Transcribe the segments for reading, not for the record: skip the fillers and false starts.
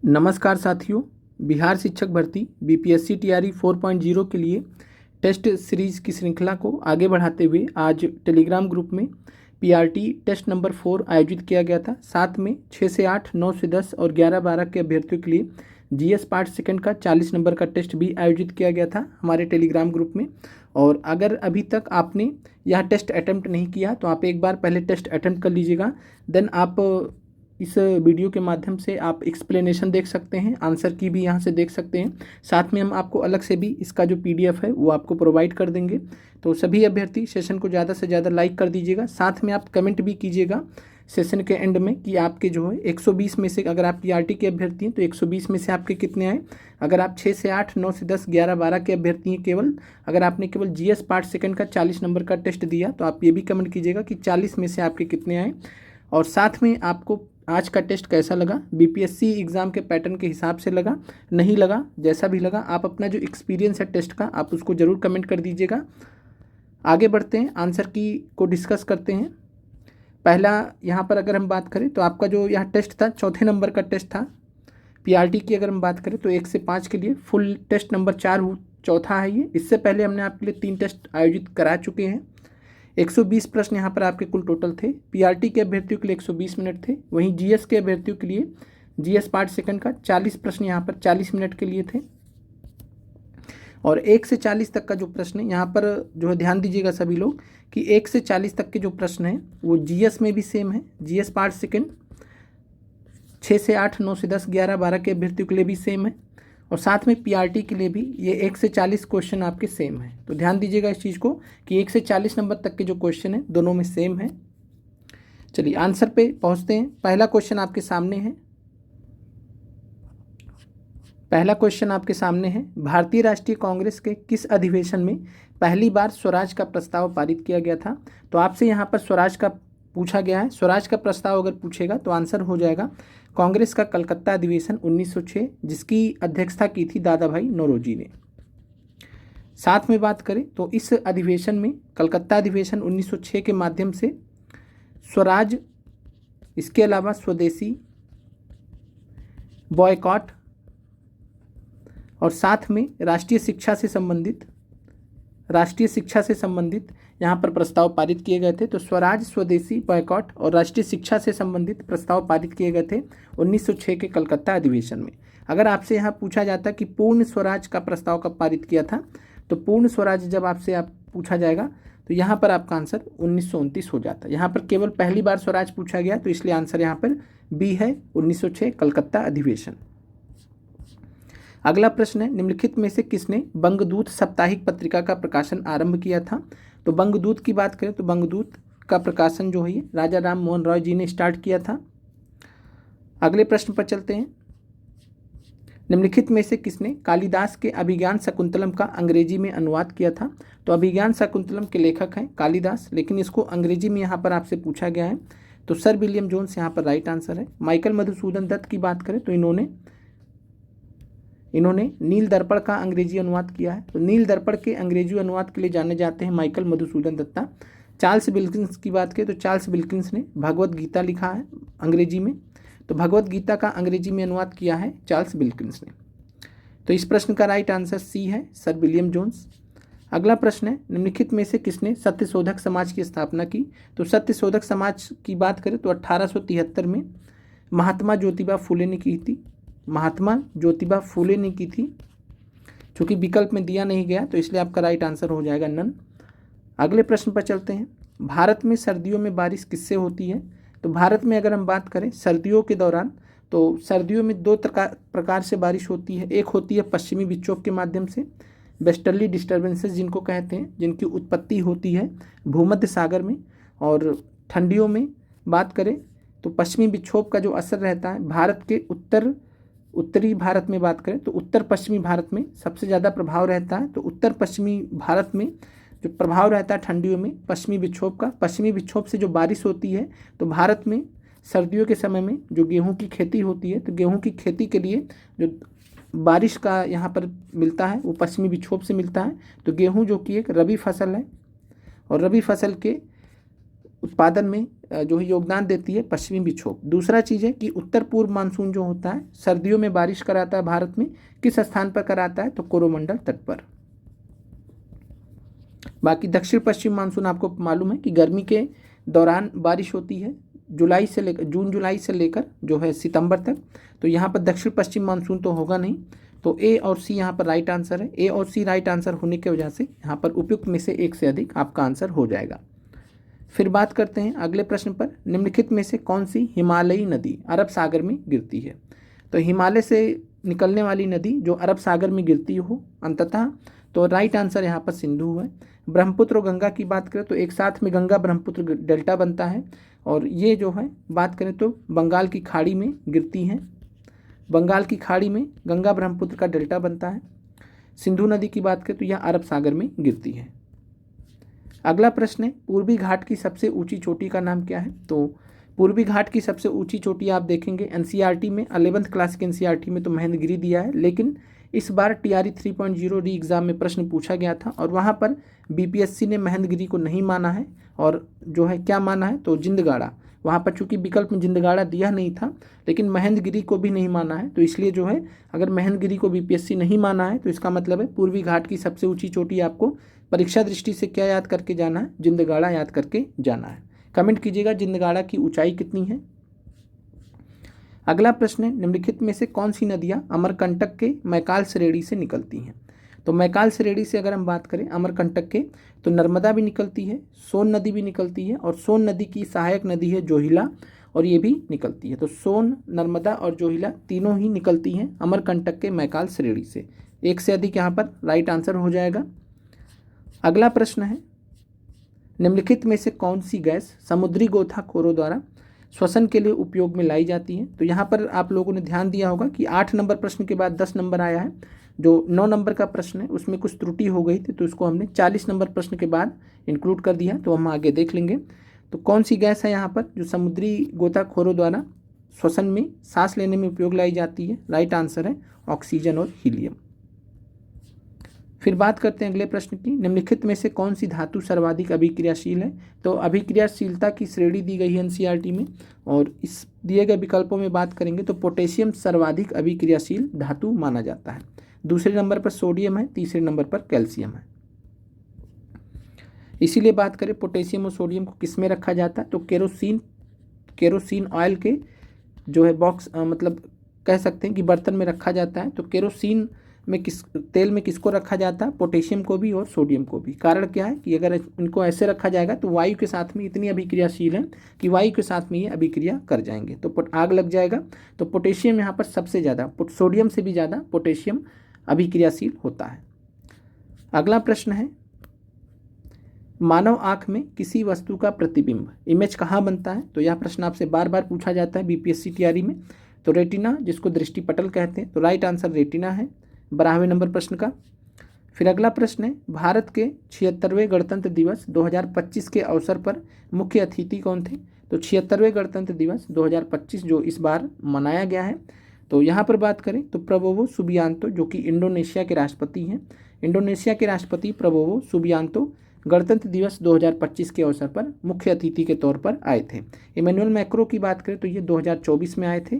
नमस्कार साथियों। बिहार शिक्षक भर्ती बीपीएससी टीआरई 4.0 के लिए टेस्ट सीरीज़ की श्रृंखला को आगे बढ़ाते हुए आज टेलीग्राम ग्रुप में पीआरटी टेस्ट नंबर 4 आयोजित किया गया था। साथ में 6 से 8, 9 से 10 और 11-12 के अभ्यर्थियों के लिए जीएस पार्ट सेकंड का 40 नंबर का टेस्ट भी आयोजित किया गया था हमारे टेलीग्राम ग्रुप में। और अगर अभी तक आपने यह टेस्ट अटैम्प्ट नहीं किया तो आप एक बार पहले टेस्ट अटैम्प्ट कर लीजिएगा। देन आप इस वीडियो के माध्यम से आप एक्सप्लेनेशन देख सकते हैं, आंसर की भी यहाँ से देख सकते हैं। साथ में हम आपको अलग से भी इसका जो पीडीएफ है वो आपको प्रोवाइड कर देंगे। तो सभी अभ्यर्थी सेशन को ज़्यादा से ज़्यादा लाइक कर दीजिएगा। साथ में आप कमेंट भी कीजिएगा सेशन के एंड में कि आपके जो है 120 में से, अगर आप पीआरटी के अभ्यर्थी हैं तो 120 में से आपके कितने आए। अगर आप 6 से 8, 9 से 10, 11-12 के अभ्यर्थी हैं केवल, अगर आपने केवल जीएस पार्ट सेकंड का 40 नंबर का टेस्ट दिया तो आप ये भी कमेंट कीजिएगा कि 40 में से आपके कितने आए। और साथ में आपको आज का टेस्ट कैसा लगा, बीपीएससी एग्ज़ाम के पैटर्न के हिसाब से लगा, नहीं लगा, जैसा भी लगा, आप अपना जो एक्सपीरियंस है टेस्ट का आप उसको ज़रूर कमेंट कर दीजिएगा। आगे बढ़ते हैं, आंसर की को डिस्कस करते हैं। पहला यहाँ पर अगर हम बात करें तो आपका जो यह टेस्ट था चौथे नंबर का टेस्ट था पीआरटी की। अगर हम बात करें तो 1 से 5 के लिए फुल टेस्ट नंबर 4 चौथा है ये। इससे पहले हमने आपके लिए 3 टेस्ट आयोजित करा चुके हैं। 120 प्रश्न यहाँ पर आपके कुल टोटल थे। पीआरटी के अभ्यर्थियों के लिए 120 मिनट थे। वहीं जीएस के अभ्यर्थियों के लिए जीएस पार्ट सेकंड का 40 प्रश्न यहाँ पर 40 मिनट के लिए थे। और 1 से 40 तक का जो प्रश्न है यहाँ पर जो है ध्यान दीजिएगा सभी लोग कि 1 से 40 तक के जो प्रश्न हैं वो जीएस में भी सेम है। जीएस पार्ट सेकंड 6 से 8, 9 से 10, 11-12 के अभ्यर्थियों के लिए भी सेम है। और साथ में पीआरटी के लिए भी ये 1 से 40 क्वेश्चन आपके सेम है। तो ध्यान दीजिएगा इस चीज़ को कि 1 से 40 नंबर तक के जो क्वेश्चन हैं दोनों में सेम है। चलिए आंसर पे पहुंचते हैं। पहला क्वेश्चन आपके सामने है। पहला क्वेश्चन आपके सामने है, भारतीय राष्ट्रीय कांग्रेस के किस अधिवेशन में पहली बार स्वराज का प्रस्ताव पारित किया गया था। तो आपसे यहाँ पर स्वराज का पूछा गया है। स्वराज का प्रस्ताव अगर पूछेगा तो आंसर हो जाएगा कांग्रेस का कलकत्ता अधिवेशन 1906, जिसकी अध्यक्षता की थी दादा भाई नौरोजी ने। साथ में बात करें तो इस अधिवेशन में कलकत्ता अधिवेशन 1906 के माध्यम से स्वराज, इसके अलावा स्वदेशी, बॉयकॉट और साथ में राष्ट्रीय शिक्षा से संबंधित यहाँ पर प्रस्ताव पारित किए गए थे। तो स्वराज, स्वदेशी, बॉयकॉट और राष्ट्रीय शिक्षा से संबंधित प्रस्ताव पारित किए गए थे 1906 के कलकत्ता अधिवेशन में। अगर आपसे यहाँ पूछा जाता कि पूर्ण स्वराज का प्रस्ताव कब पारित किया था, तो पूर्ण स्वराज जब आपसे पूछा जाएगा तो यहाँ पर आपका आंसर 1929 हो जाता है। यहाँ पर केवल पहली बार स्वराज पूछा गया तो इसलिए आंसर यहाँ पर बी है, 1906 कलकत्ता अधिवेशन। अगला प्रश्न है, निम्नलिखित में से किसने बंगदूत साप्ताहिक पत्रिका का प्रकाशन आरंभ किया था। तो बंगदूत की बात करें तो बंगदूत का प्रकाशन जो है राजा राम मोहन रॉय जी ने स्टार्ट किया था। अगले प्रश्न पर चलते हैं, निम्नलिखित में से किसने कालिदास के अभिज्ञान शकुंतलम का अंग्रेजी में अनुवाद किया था। तो अभिज्ञान शकुंतलम के लेखक हैं कालिदास, लेकिन इसको अंग्रेजी में यहाँ पर आपसे पूछा गया है तो सर विलियम जोन्स यहाँ पर राइट आंसर है। माइकल मधुसूदन दत्त की बात करें तो इन्होंने नील दर्पण का अंग्रेजी अनुवाद किया है। तो नील दर्पण के अंग्रेजी अनुवाद के लिए जाने जाते हैं Michael Madhusudan Dutta. Charles Wilkins की बात करें तो चार्ल्स विल्किंस ने भगवत गीता लिखा है अंग्रेजी में। तो भगवत गीता का अंग्रेजी में अनुवाद किया है चार्ल्स विल्किंस ने। तो इस प्रश्न का राइट आंसर सी है, सर विलियम जोन्स। अगला प्रश्न है, निम्नलिखित में से किसने सत्यशोधक समाज की स्थापना की। तो सत्यशोधक समाज की बात करें तो 1873 में महात्मा ज्योतिबा फूले ने की थी। चूँकि विकल्प में दिया नहीं गया तो इसलिए आपका राइट आंसर हो जाएगा नन। अगले प्रश्न पर चलते हैं, भारत में सर्दियों में बारिश किससे होती है। तो भारत में अगर हम बात करें सर्दियों के दौरान तो सर्दियों में 2 प्रकार से बारिश होती है। एक होती है पश्चिमी विक्षोभ के माध्यम से, वेस्टर्ली डिस्टर्बेंसेस जिनको कहते हैं, जिनकी उत्पत्ति होती है भूमध्य सागर में। और ठंडियों में बात करें तो पश्चिमी विक्षोभ का जो असर रहता है भारत के उत्तरी भारत में बात करें तो उत्तर पश्चिमी भारत में सबसे ज़्यादा प्रभाव रहता है। तो उत्तर पश्चिमी भारत में जो प्रभाव रहता है ठंडियों में पश्चिमी विक्षोभ से जो बारिश होती है, तो भारत में सर्दियों के समय में जो गेहूं की खेती होती है, तो गेहूं की खेती के लिए जो बारिश का यहाँ पर मिलता है वो पश्चिमी विक्षोभ से मिलता है। तो गेहूं जो कि एक रबी फसल है और रबी फसल के उत्पादन में जो है योगदान देती है पश्चिमी विक्षोभ। दूसरा चीज़ है कि उत्तर पूर्व मानसून जो होता है सर्दियों में बारिश कराता है भारत में, किस स्थान पर कराता है, तो कोरोमंडल तट पर। बाकी दक्षिण पश्चिम मानसून आपको मालूम है कि गर्मी के दौरान बारिश होती है, जुलाई से लेकर जून जुलाई से लेकर जो है सितंबर तक। तो यहाँ पर दक्षिण पश्चिम मानसून तो होगा नहीं, तो ए और सी यहाँ पर राइट आंसर है। ए और सी राइट आंसर होने की वजह से यहाँ पर उपयुक्त में से एक से अधिक आपका आंसर हो जाएगा। फिर बात करते हैं अगले प्रश्न पर, निम्नलिखित में से कौन सी हिमालयी नदी अरब सागर में गिरती है। तो हिमालय से निकलने वाली नदी जो अरब सागर में गिरती हो अंततः, तो राइट आंसर यहाँ पर सिंधु है। ब्रह्मपुत्र और गंगा की बात करें तो एक साथ में गंगा ब्रह्मपुत्र डेल्टा बनता है, और ये जो है बात करें तो बंगाल की खाड़ी में गिरती हैं। बंगाल की खाड़ी में गंगा ब्रह्मपुत्र का डेल्टा बनता है। सिंधु नदी की बात करें तो यह अरब सागर में गिरती है। अगला प्रश्न है, पूर्वी घाट की सबसे ऊंची चोटी का नाम क्या है। तो पूर्वी घाट की सबसे ऊंची चोटी आप देखेंगे एनसीईआरटी में 11th क्लास के एनसीईआरटी में तो महेंद्रगिरी दिया है, लेकिन इस बार टीआरई 3.0 री एग्ज़ाम में प्रश्न पूछा गया था और वहाँ पर बीपीएससी ने महेंद्रगिरी को नहीं माना है और जो है क्या माना है, तो जिंदगाड़ा। वहाँ पर चूंकि विकल्प में जिंदगाड़ा दिया नहीं था, लेकिन महेंद्रगिरी को भी नहीं माना है, तो इसलिए जो है अगर महेंद्रगिरी को बीपीएससी नहीं माना है तो इसका मतलब है पूर्वी घाट की सबसे ऊंची चोटी आपको परीक्षा दृष्टि से क्या याद करके जाना है, जिंदगाड़ा याद करके जाना है। कमेंट कीजिएगा जिंदगाड़ा की ऊंचाई कितनी है। अगला प्रश्न है, निम्नलिखित में से कौन सी नदियाँ अमरकंटक के मैकाल श्रेणी से निकलती हैं। तो मैकाल श्रेणी से अगर हम बात करें अमरकंटक के, तो नर्मदा भी निकलती है, सोन नदी भी निकलती है, और सोन नदी की सहायक नदी है जोहिला, और ये भी निकलती है। तो सोन, नर्मदा और जोहिला तीनों ही निकलती हैं अमरकंटक के मैकाल श्रेणी से। एक से अधिक यहाँ पर राइट आंसर हो जाएगा। अगला प्रश्न है, निम्नलिखित में से कौन सी गैस समुद्री गोताखोरों द्वारा श्वसन के लिए उपयोग में लाई जाती है। तो यहाँ पर आप लोगों ने ध्यान दिया होगा कि 8 नंबर प्रश्न के बाद 10 नंबर आया है। जो 9 नंबर का प्रश्न है उसमें कुछ त्रुटि हो गई थी, तो इसको हमने 40 नंबर प्रश्न के बाद इंक्लूड कर दिया, तो हम आगे देख लेंगे। तो कौन सी गैस है यहाँ पर जो समुद्री गोताखोरों द्वारा श्वसन में सांस लेने में उपयोग लाई जाती है। राइट आंसर है ऑक्सीजन और हीलियम। फिर बात करते हैं अगले प्रश्न की, निम्नलिखित में से कौन सी धातु सर्वाधिक अभिक्रियाशील है। तो अभिक्रियाशीलता की श्रेणी दी गई है एनसीईआरटी में, और इस दिए गए विकल्पों में बात करेंगे तो पोटेशियम सर्वाधिक अभिक्रियाशील धातु माना जाता है। दूसरे नंबर पर सोडियम है, तीसरे नंबर पर कैल्शियम है। इसीलिए बात करें पोटेशियम और सोडियम को किस में रखा जाता है, तो केरोसिन ऑयल के जो है बॉक्स मतलब कह सकते हैं कि बर्तन में रखा जाता है। तो केरोसिन में तेल में किसको रखा जाता है, पोटेशियम को भी और सोडियम को भी। कारण क्या है कि अगर इनको ऐसे रखा जाएगा तो वायु के साथ में इतनी अभिक्रियाशील है कि वायु के साथ में ये अभिक्रिया कर जाएंगे तो आग लग जाएगा। तो पोटेशियम यहाँ पर सबसे ज़्यादा, सोडियम से भी ज़्यादा पोटेशियम अभिक्रियाशील होता है। अगला प्रश्न है, मानव आँख में किसी वस्तु का प्रतिबिंब इमेज कहाँ बनता है। तो यह प्रश्न आपसे बार बार पूछा जाता है बीपीएससी टीआरई में। तो रेटिना, जिसको दृष्टिपटल कहते हैं, तो राइट आंसर रेटिना है 12वें नंबर प्रश्न का। फिर अगला प्रश्न है, भारत के 76वें गणतंत्र दिवस 2025 के अवसर पर मुख्य अतिथि कौन थे। तो 76वें गणतंत्र दिवस 2025 जो इस बार मनाया गया है, तो यहाँ पर बात करें तो प्रबोवो सुबियांतो जो कि इंडोनेशिया के राष्ट्रपति हैं, इंडोनेशिया के राष्ट्रपति प्रबोवो सुबियांतो गणतंत्र दिवस 2025 के अवसर पर मुख्य अतिथि के तौर पर आए थे। इमैनुअल मैक्रो की बात करें तो ये 2024 में आए थे।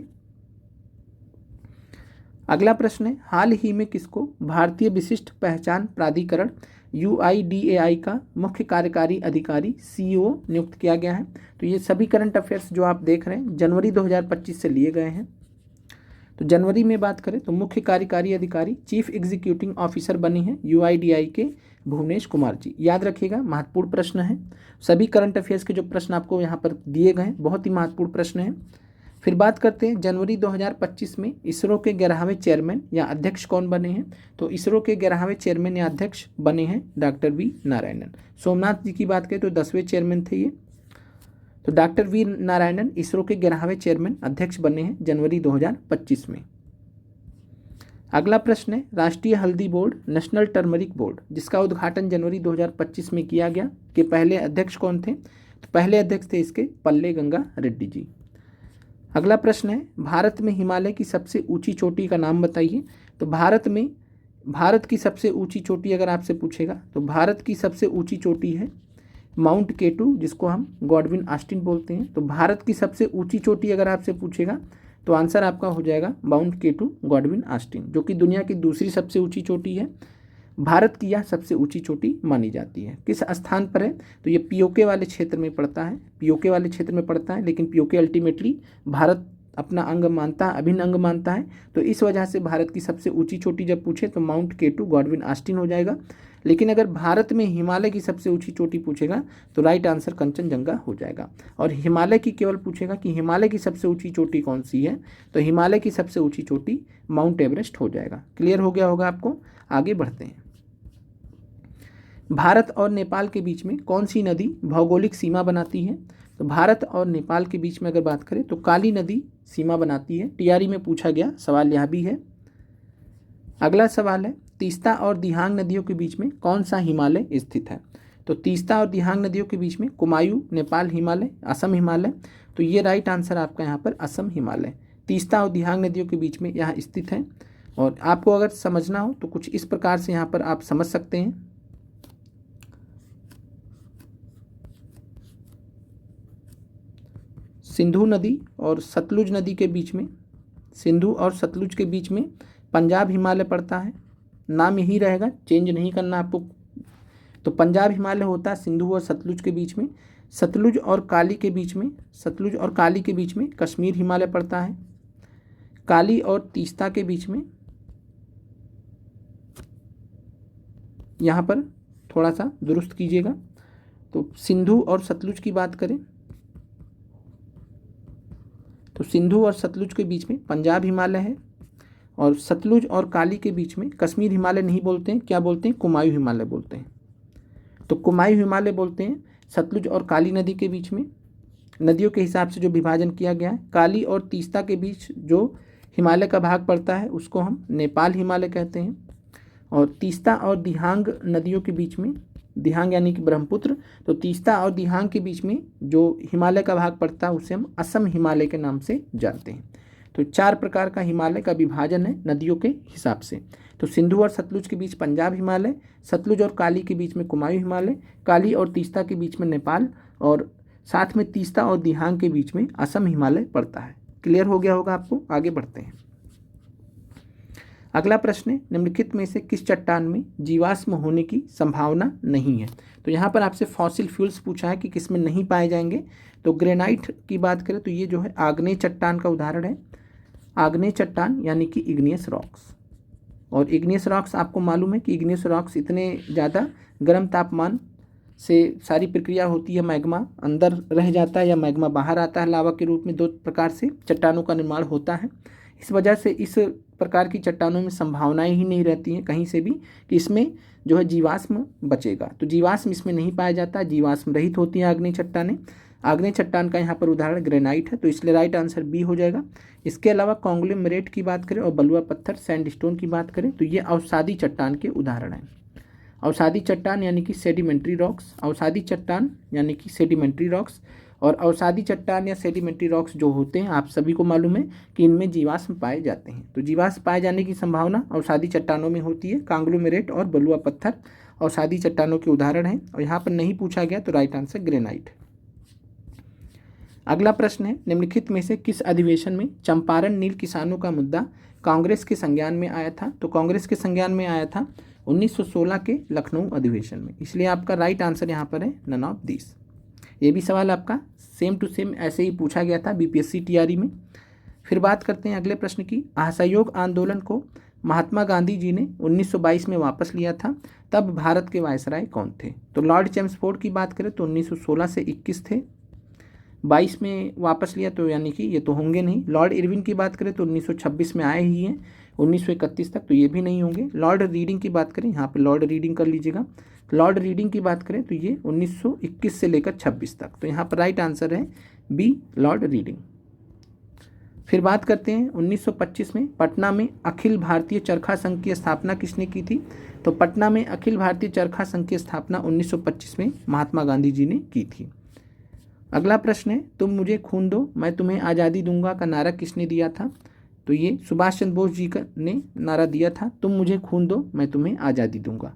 अगला प्रश्न है, हाल ही में किसको भारतीय विशिष्ट पहचान प्राधिकरण UIDAI का मुख्य कार्यकारी अधिकारी CEO नियुक्त किया गया है। तो ये सभी करंट अफेयर्स जो आप देख रहे हैं जनवरी 2025 से लिए गए हैं। तो जनवरी में बात करें तो मुख्य कार्यकारी अधिकारी चीफ एग्जीक्यूटिव ऑफिसर बने हैं UIDAI के भुवनेश कुमार जी। याद रखिएगा महत्वपूर्ण प्रश्न है, सभी करंट अफेयर्स के जो प्रश्न आपको यहाँ पर दिए गए हैं बहुत ही महत्वपूर्ण प्रश्न है। फिर बात करते हैं जनवरी 2025 में इसरो के 11वें चेयरमैन या अध्यक्ष कौन बने हैं। तो इसरो के 11वें चेयरमैन या अध्यक्ष बने हैं डॉक्टर वी नारायणन। सोमनाथ जी की बात करें तो 10वें चेयरमैन थे ये। तो डॉक्टर वी नारायणन इसरो के 11वें चेयरमैन अध्यक्ष बने हैं जनवरी 2025 में। अगला प्रश्न है, राष्ट्रीय हल्दी बोर्ड नेशनल टर्मरिक बोर्ड जिसका उद्घाटन जनवरी 2025 में किया गया कि पहले अध्यक्ष कौन थे। तो पहले अध्यक्ष थे इसके पल्ले गंगा रेड्डी जी। अगला प्रश्न है, भारत में हिमालय की सबसे ऊंची चोटी का नाम बताइए। तो भारत की सबसे ऊंची चोटी अगर आपसे पूछेगा तो भारत की सबसे ऊंची चोटी है माउंट केटू, जिसको हम गॉडविन ऑस्टिन बोलते हैं। तो भारत की सबसे ऊंची चोटी अगर आपसे पूछेगा तो आंसर आपका हो जाएगा माउंट केटू गॉडविन ऑस्टिन, जो कि दुनिया की दूसरी सबसे ऊंची चोटी है। भारत की यह सबसे ऊंची चोटी मानी जाती है। किस स्थान पर है? तो ये पीओके वाले क्षेत्र में पड़ता है, पीओके वाले क्षेत्र में पड़ता है, लेकिन पीओके अल्टीमेटली भारत अपना अंग मानता है, अभिन्न अंग मानता है। तो इस वजह से भारत की सबसे ऊंची चोटी जब पूछे तो माउंट केटू गॉडविन ऑस्टिन हो जाएगा। लेकिन अगर भारत में हिमालय की सबसे ऊंची चोटी पूछेगा तो राइट आंसर कंचनजंगा हो जाएगा। और हिमालय की केवल पूछेगा कि हिमालय की सबसे ऊंची चोटी कौन सी है, तो हिमालय की सबसे ऊंची चोटी माउंट एवरेस्ट हो जाएगा। क्लियर हो गया होगा आपको। आगे बढ़ते हैं। भारत और नेपाल के बीच में कौन सी नदी भौगोलिक सीमा बनाती है? तो भारत और नेपाल के बीच में अगर बात करें तो काली नदी सीमा बनाती है। टीआरई में पूछा गया सवाल यह भी है। अगला सवाल है, तीस्ता और दिहांग नदियों के बीच में कौन सा हिमालय स्थित है? तो तीस्ता और दिहांग नदियों के बीच में कुमायूं नेपाल हिमालय, असम हिमालय। तो ये राइट आंसर आपका यहाँ पर असम हिमालय, तीस्ता और दिहांग नदियों के बीच में यह स्थित है। और आपको अगर समझना हो तो कुछ इस प्रकार से यहाँ पर आप समझ सकते हैं। सिंधु नदी और सतलुज नदी के बीच में, सिंधु और सतलुज के बीच में पंजाब हिमालय पड़ता है। नाम यही रहेगा, चेंज नहीं करना आपको। तो पंजाब हिमालय होता है सिंधु और सतलुज के बीच में। सतलुज और काली के बीच में, सतलुज और काली के बीच में कश्मीर हिमालय पड़ता है। काली और तीस्ता के बीच में, यहाँ पर थोड़ा सा दुरुस्त कीजिएगा। तो सिंधु और सतलुज की बात करें तो सिंधु और सतलुज के बीच में पंजाब हिमालय है। और सतलुज और काली के बीच में कश्मीर हिमालय नहीं बोलते हैं, क्या बोलते हैं? कुमायूं हिमालय बोलते हैं। तो कुमायूं हिमालय बोलते हैं सतलुज और काली नदी के बीच में। नदियों के हिसाब से जो विभाजन किया गया है, काली और तीस्ता के बीच जो हिमालय का भाग पड़ता है उसको हम नेपाल हिमालय कहते हैं। और तीस्ता और दिहांग नदियों के बीच में, दिहांग यानी कि ब्रह्मपुत्र, तो तीस्ता और दिहांग के बीच में जो हिमालय का भाग पड़ता है उसे हम असम हिमालय के नाम से जानते हैं। तो 4 प्रकार का हिमालय का विभाजन है नदियों के हिसाब से। तो सिंधु और सतलुज के बीच पंजाब हिमालय, सतलुज और काली के बीच में कुमायूं हिमालय, काली और तीस्ता के बीच में नेपाल, और साथ में तीस्ता और दिहांग के बीच में असम हिमालय पड़ता है। क्लियर हो गया होगा आपको। आगे बढ़ते हैं। अगला प्रश्न है, निम्नलिखित में से किस चट्टान में जीवाश्म होने की संभावना नहीं है? तो यहाँ पर आपसे फॉसिल फ्यूल्स पूछा है कि किस में नहीं पाए जाएंगे। तो ग्रेनाइट की बात करें तो ये जो है आग्नेय चट्टान का उदाहरण है। आग्नेय चट्टान यानी कि इग्नियस रॉक्स। और इग्नियस रॉक्स आपको मालूम है कि इग्नियस रॉक्स इतने ज़्यादा गर्म तापमान से सारी प्रक्रिया होती है, मैग्मा अंदर रह जाता है या मैग्मा बाहर आता है लावा के रूप में। 2 प्रकार से चट्टानों का निर्माण होता है। इस वजह से इस प्रकार की चट्टानों में संभावनाएं ही नहीं रहती हैं कहीं से भी कि इसमें जो है जीवाश्म बचेगा। तो जीवाश्म इसमें नहीं पाया जाता, जीवाश्म रहित होती हैं आग्नेय चट्टानें। आग्नेय चट्टान का यहाँ पर उदाहरण ग्रेनाइट है, तो इसलिए राइट आंसर बी हो जाएगा। इसके अलावा कॉन्ग्लोमेरेट की बात करें और बलुआ पत्थर सैंडस्टोन की बात करें तो ये अवसादी चट्टान के उदाहरण हैं। अवसादी चट्टान यानी कि सेडिमेंट्री रॉक्स, अवसादी चट्टान यानी कि सेडिमेंट्री रॉक्स। और अवसादी चट्टान या सेडिमेंट्री रॉक्स जो होते हैं आप सभी को मालूम है कि इनमें जीवाश्म पाए जाते हैं। तो जीवाश्म पाए जाने की संभावना अवसादी चट्टानों में होती है। कांग्लोमेरेट और बलुआ पत्थर अवसादी चट्टानों के उदाहरण हैं। और यहाँ पर नहीं पूछा गया तो राइट आंसर ग्रेनाइट। अगला प्रश्न है, निम्नलिखित में से किस अधिवेशन में चंपारण नील किसानों का मुद्दा कांग्रेस के संज्ञान में आया था? तो कांग्रेस के संज्ञान में आया था 1916 के लखनऊ अधिवेशन में। इसलिए आपका राइट आंसर यहाँ पर है नन ऑफ दिस। ये भी सवाल आपका सेम टू सेम ऐसे ही पूछा गया था बीपीएससी टीआरई में। फिर बात करते हैं अगले प्रश्न की। असहयोग आंदोलन को महात्मा गांधी जी ने 1922 में वापस लिया था, तब भारत के वायसराय कौन थे? तो लॉर्ड चैम्सफोर्ड की बात करें तो 1916 से 21 थे। 22 में वापस लिया तो यानी कि ये तो होंगे नहीं। लॉर्ड इरविन की बात करें तो 1926 में आए ही हैं, 1931 तक, तो ये भी नहीं होंगे। लॉर्ड रीडिंग की बात करें, यहाँ पे लॉर्ड रीडिंग कर लीजिएगा। लॉर्ड रीडिंग की बात करें तो ये 1921 से लेकर 26 तक, तो यहाँ पर राइट आंसर है बी लॉर्ड रीडिंग। फिर बात करते हैं 1925 में पटना में अखिल भारतीय चरखा संघ की स्थापना किसने की थी? तो पटना में अखिल भारतीय चरखा संघ की स्थापना 1925 में महात्मा गांधी जी ने की थी। अगला प्रश्न है, तुम मुझे खून दो मैं तुम्हें आज़ादी दूंगा का नारा किसने दिया था? तो ये सुभाष चंद्र बोस जी ने नारा दिया था, तुम मुझे खून दो मैं तुम्हें आज़ादी दूंगा।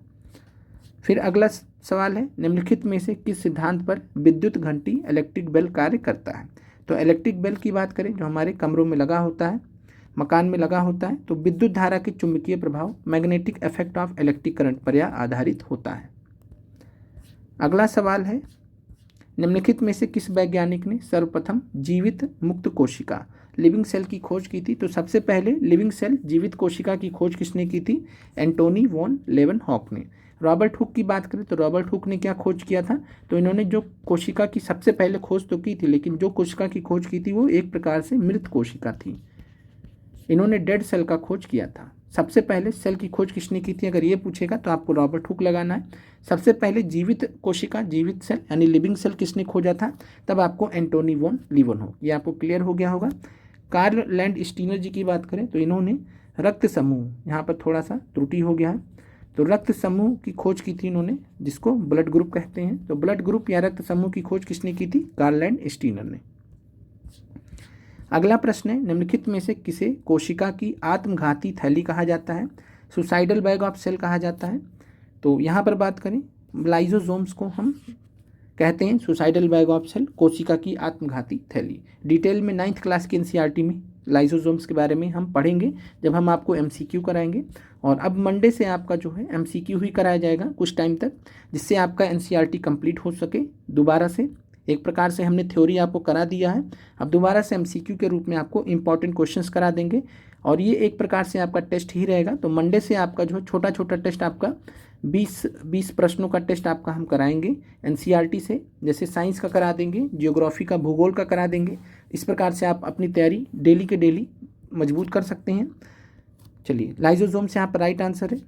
फिर अगला सवाल है, निम्नलिखित में से किस सिद्धांत पर विद्युत घंटी इलेक्ट्रिक बेल कार्य करता है। तो इलेक्ट्रिक बेल की बात करें जो हमारे कमरों में लगा होता है, मकान में लगा होता है, तो विद्युत धारा के चुंबकीय प्रभाव magnetic effect of electric current पर यह आधारित होता है। अगला सवाल है, निम्नलिखित में से किस वैज्ञानिक ने सर्वप्रथम जीवित मुक्त कोशिका लिविंग सेल की खोज की थी। तो सबसे पहले लिविंग सेल जीवित कोशिका की खोज किसने की थी, एंटोनी वॉन लेवनहॉक ने। रॉबर्ट हुक की बात करें तो रॉबर्ट हुक ने क्या खोज किया था, तो इन्होंने जो कोशिका की सबसे पहले खोज तो की थी, लेकिन जो कोशिका की खोज की थी वो एक प्रकार से मृत कोशिका थी। इन्होंने डेड सेल का खोज किया था। सबसे पहले सेल की खोज किसने की थी, अगर ये पूछेगा तो आपको रॉबर्ट हुक लगाना है। सबसे पहले जीवित कोशिका जीवित सेल यानी लिविंग सेल किसने खोजा था, तब आपको एंटोनी वॉन लीवनहॉक। ये आपको क्लियर हो गया होगा। कार्ल लैंड स्टीनर जी की बात करें तो इन्होंने रक्त समूह, यहाँ पर थोड़ा सा त्रुटि हो गया है, तो रक्त समूह की खोज की थी इन्होंने, जिसको ब्लड ग्रुप कहते हैं। तो ब्लड ग्रुप या रक्त समूह की खोज किसने की थी, कार्ल लैंड स्टीनर ने। अगला प्रश्न है, निम्नलिखित में से किसे कोशिका की आत्मघाती थैली कहा जाता है, सुसाइडल बैग ऑफ सेल कहा जाता है। तो यहाँ पर बात करें लाइजोसोम्स को हम कहते हैं सुसाइडल बैग ऑफ सेल, कोशिका की आत्मघाती थैली। डिटेल में 9th क्लास की एनसीईआरटी में लाइजोसोम्स के बारे में हम पढ़ेंगे जब हम आपको एमसीक्यू कराएंगे। और अब मंडे से आपका जो है एमसीक्यू ही कराया जाएगा कुछ टाइम तक, जिससे आपका एनसीईआरटी कंप्लीट हो सके। दोबारा से एक प्रकार से हमने थ्योरी आपको करा दिया है, अब दोबारा से एमसीक्यू के रूप में आपको इंपॉर्टेंट क्वेश्चंस करा देंगे, और ये एक प्रकार से आपका टेस्ट ही रहेगा। तो मंडे से आपका जो है छोटा छोटा टेस्ट आपका 20 प्रश्नों का टेस्ट आपका हम कराएंगे एनसीईआरटी से, जैसे साइंस का करा देंगे, जियोग्राफी का, भूगोल का करा देंगे। इस प्रकार से आप अपनी तैयारी डेली के डेली मजबूत कर सकते हैं। चलिए, लाइजोसोम से यहाँ पर राइट आंसर है।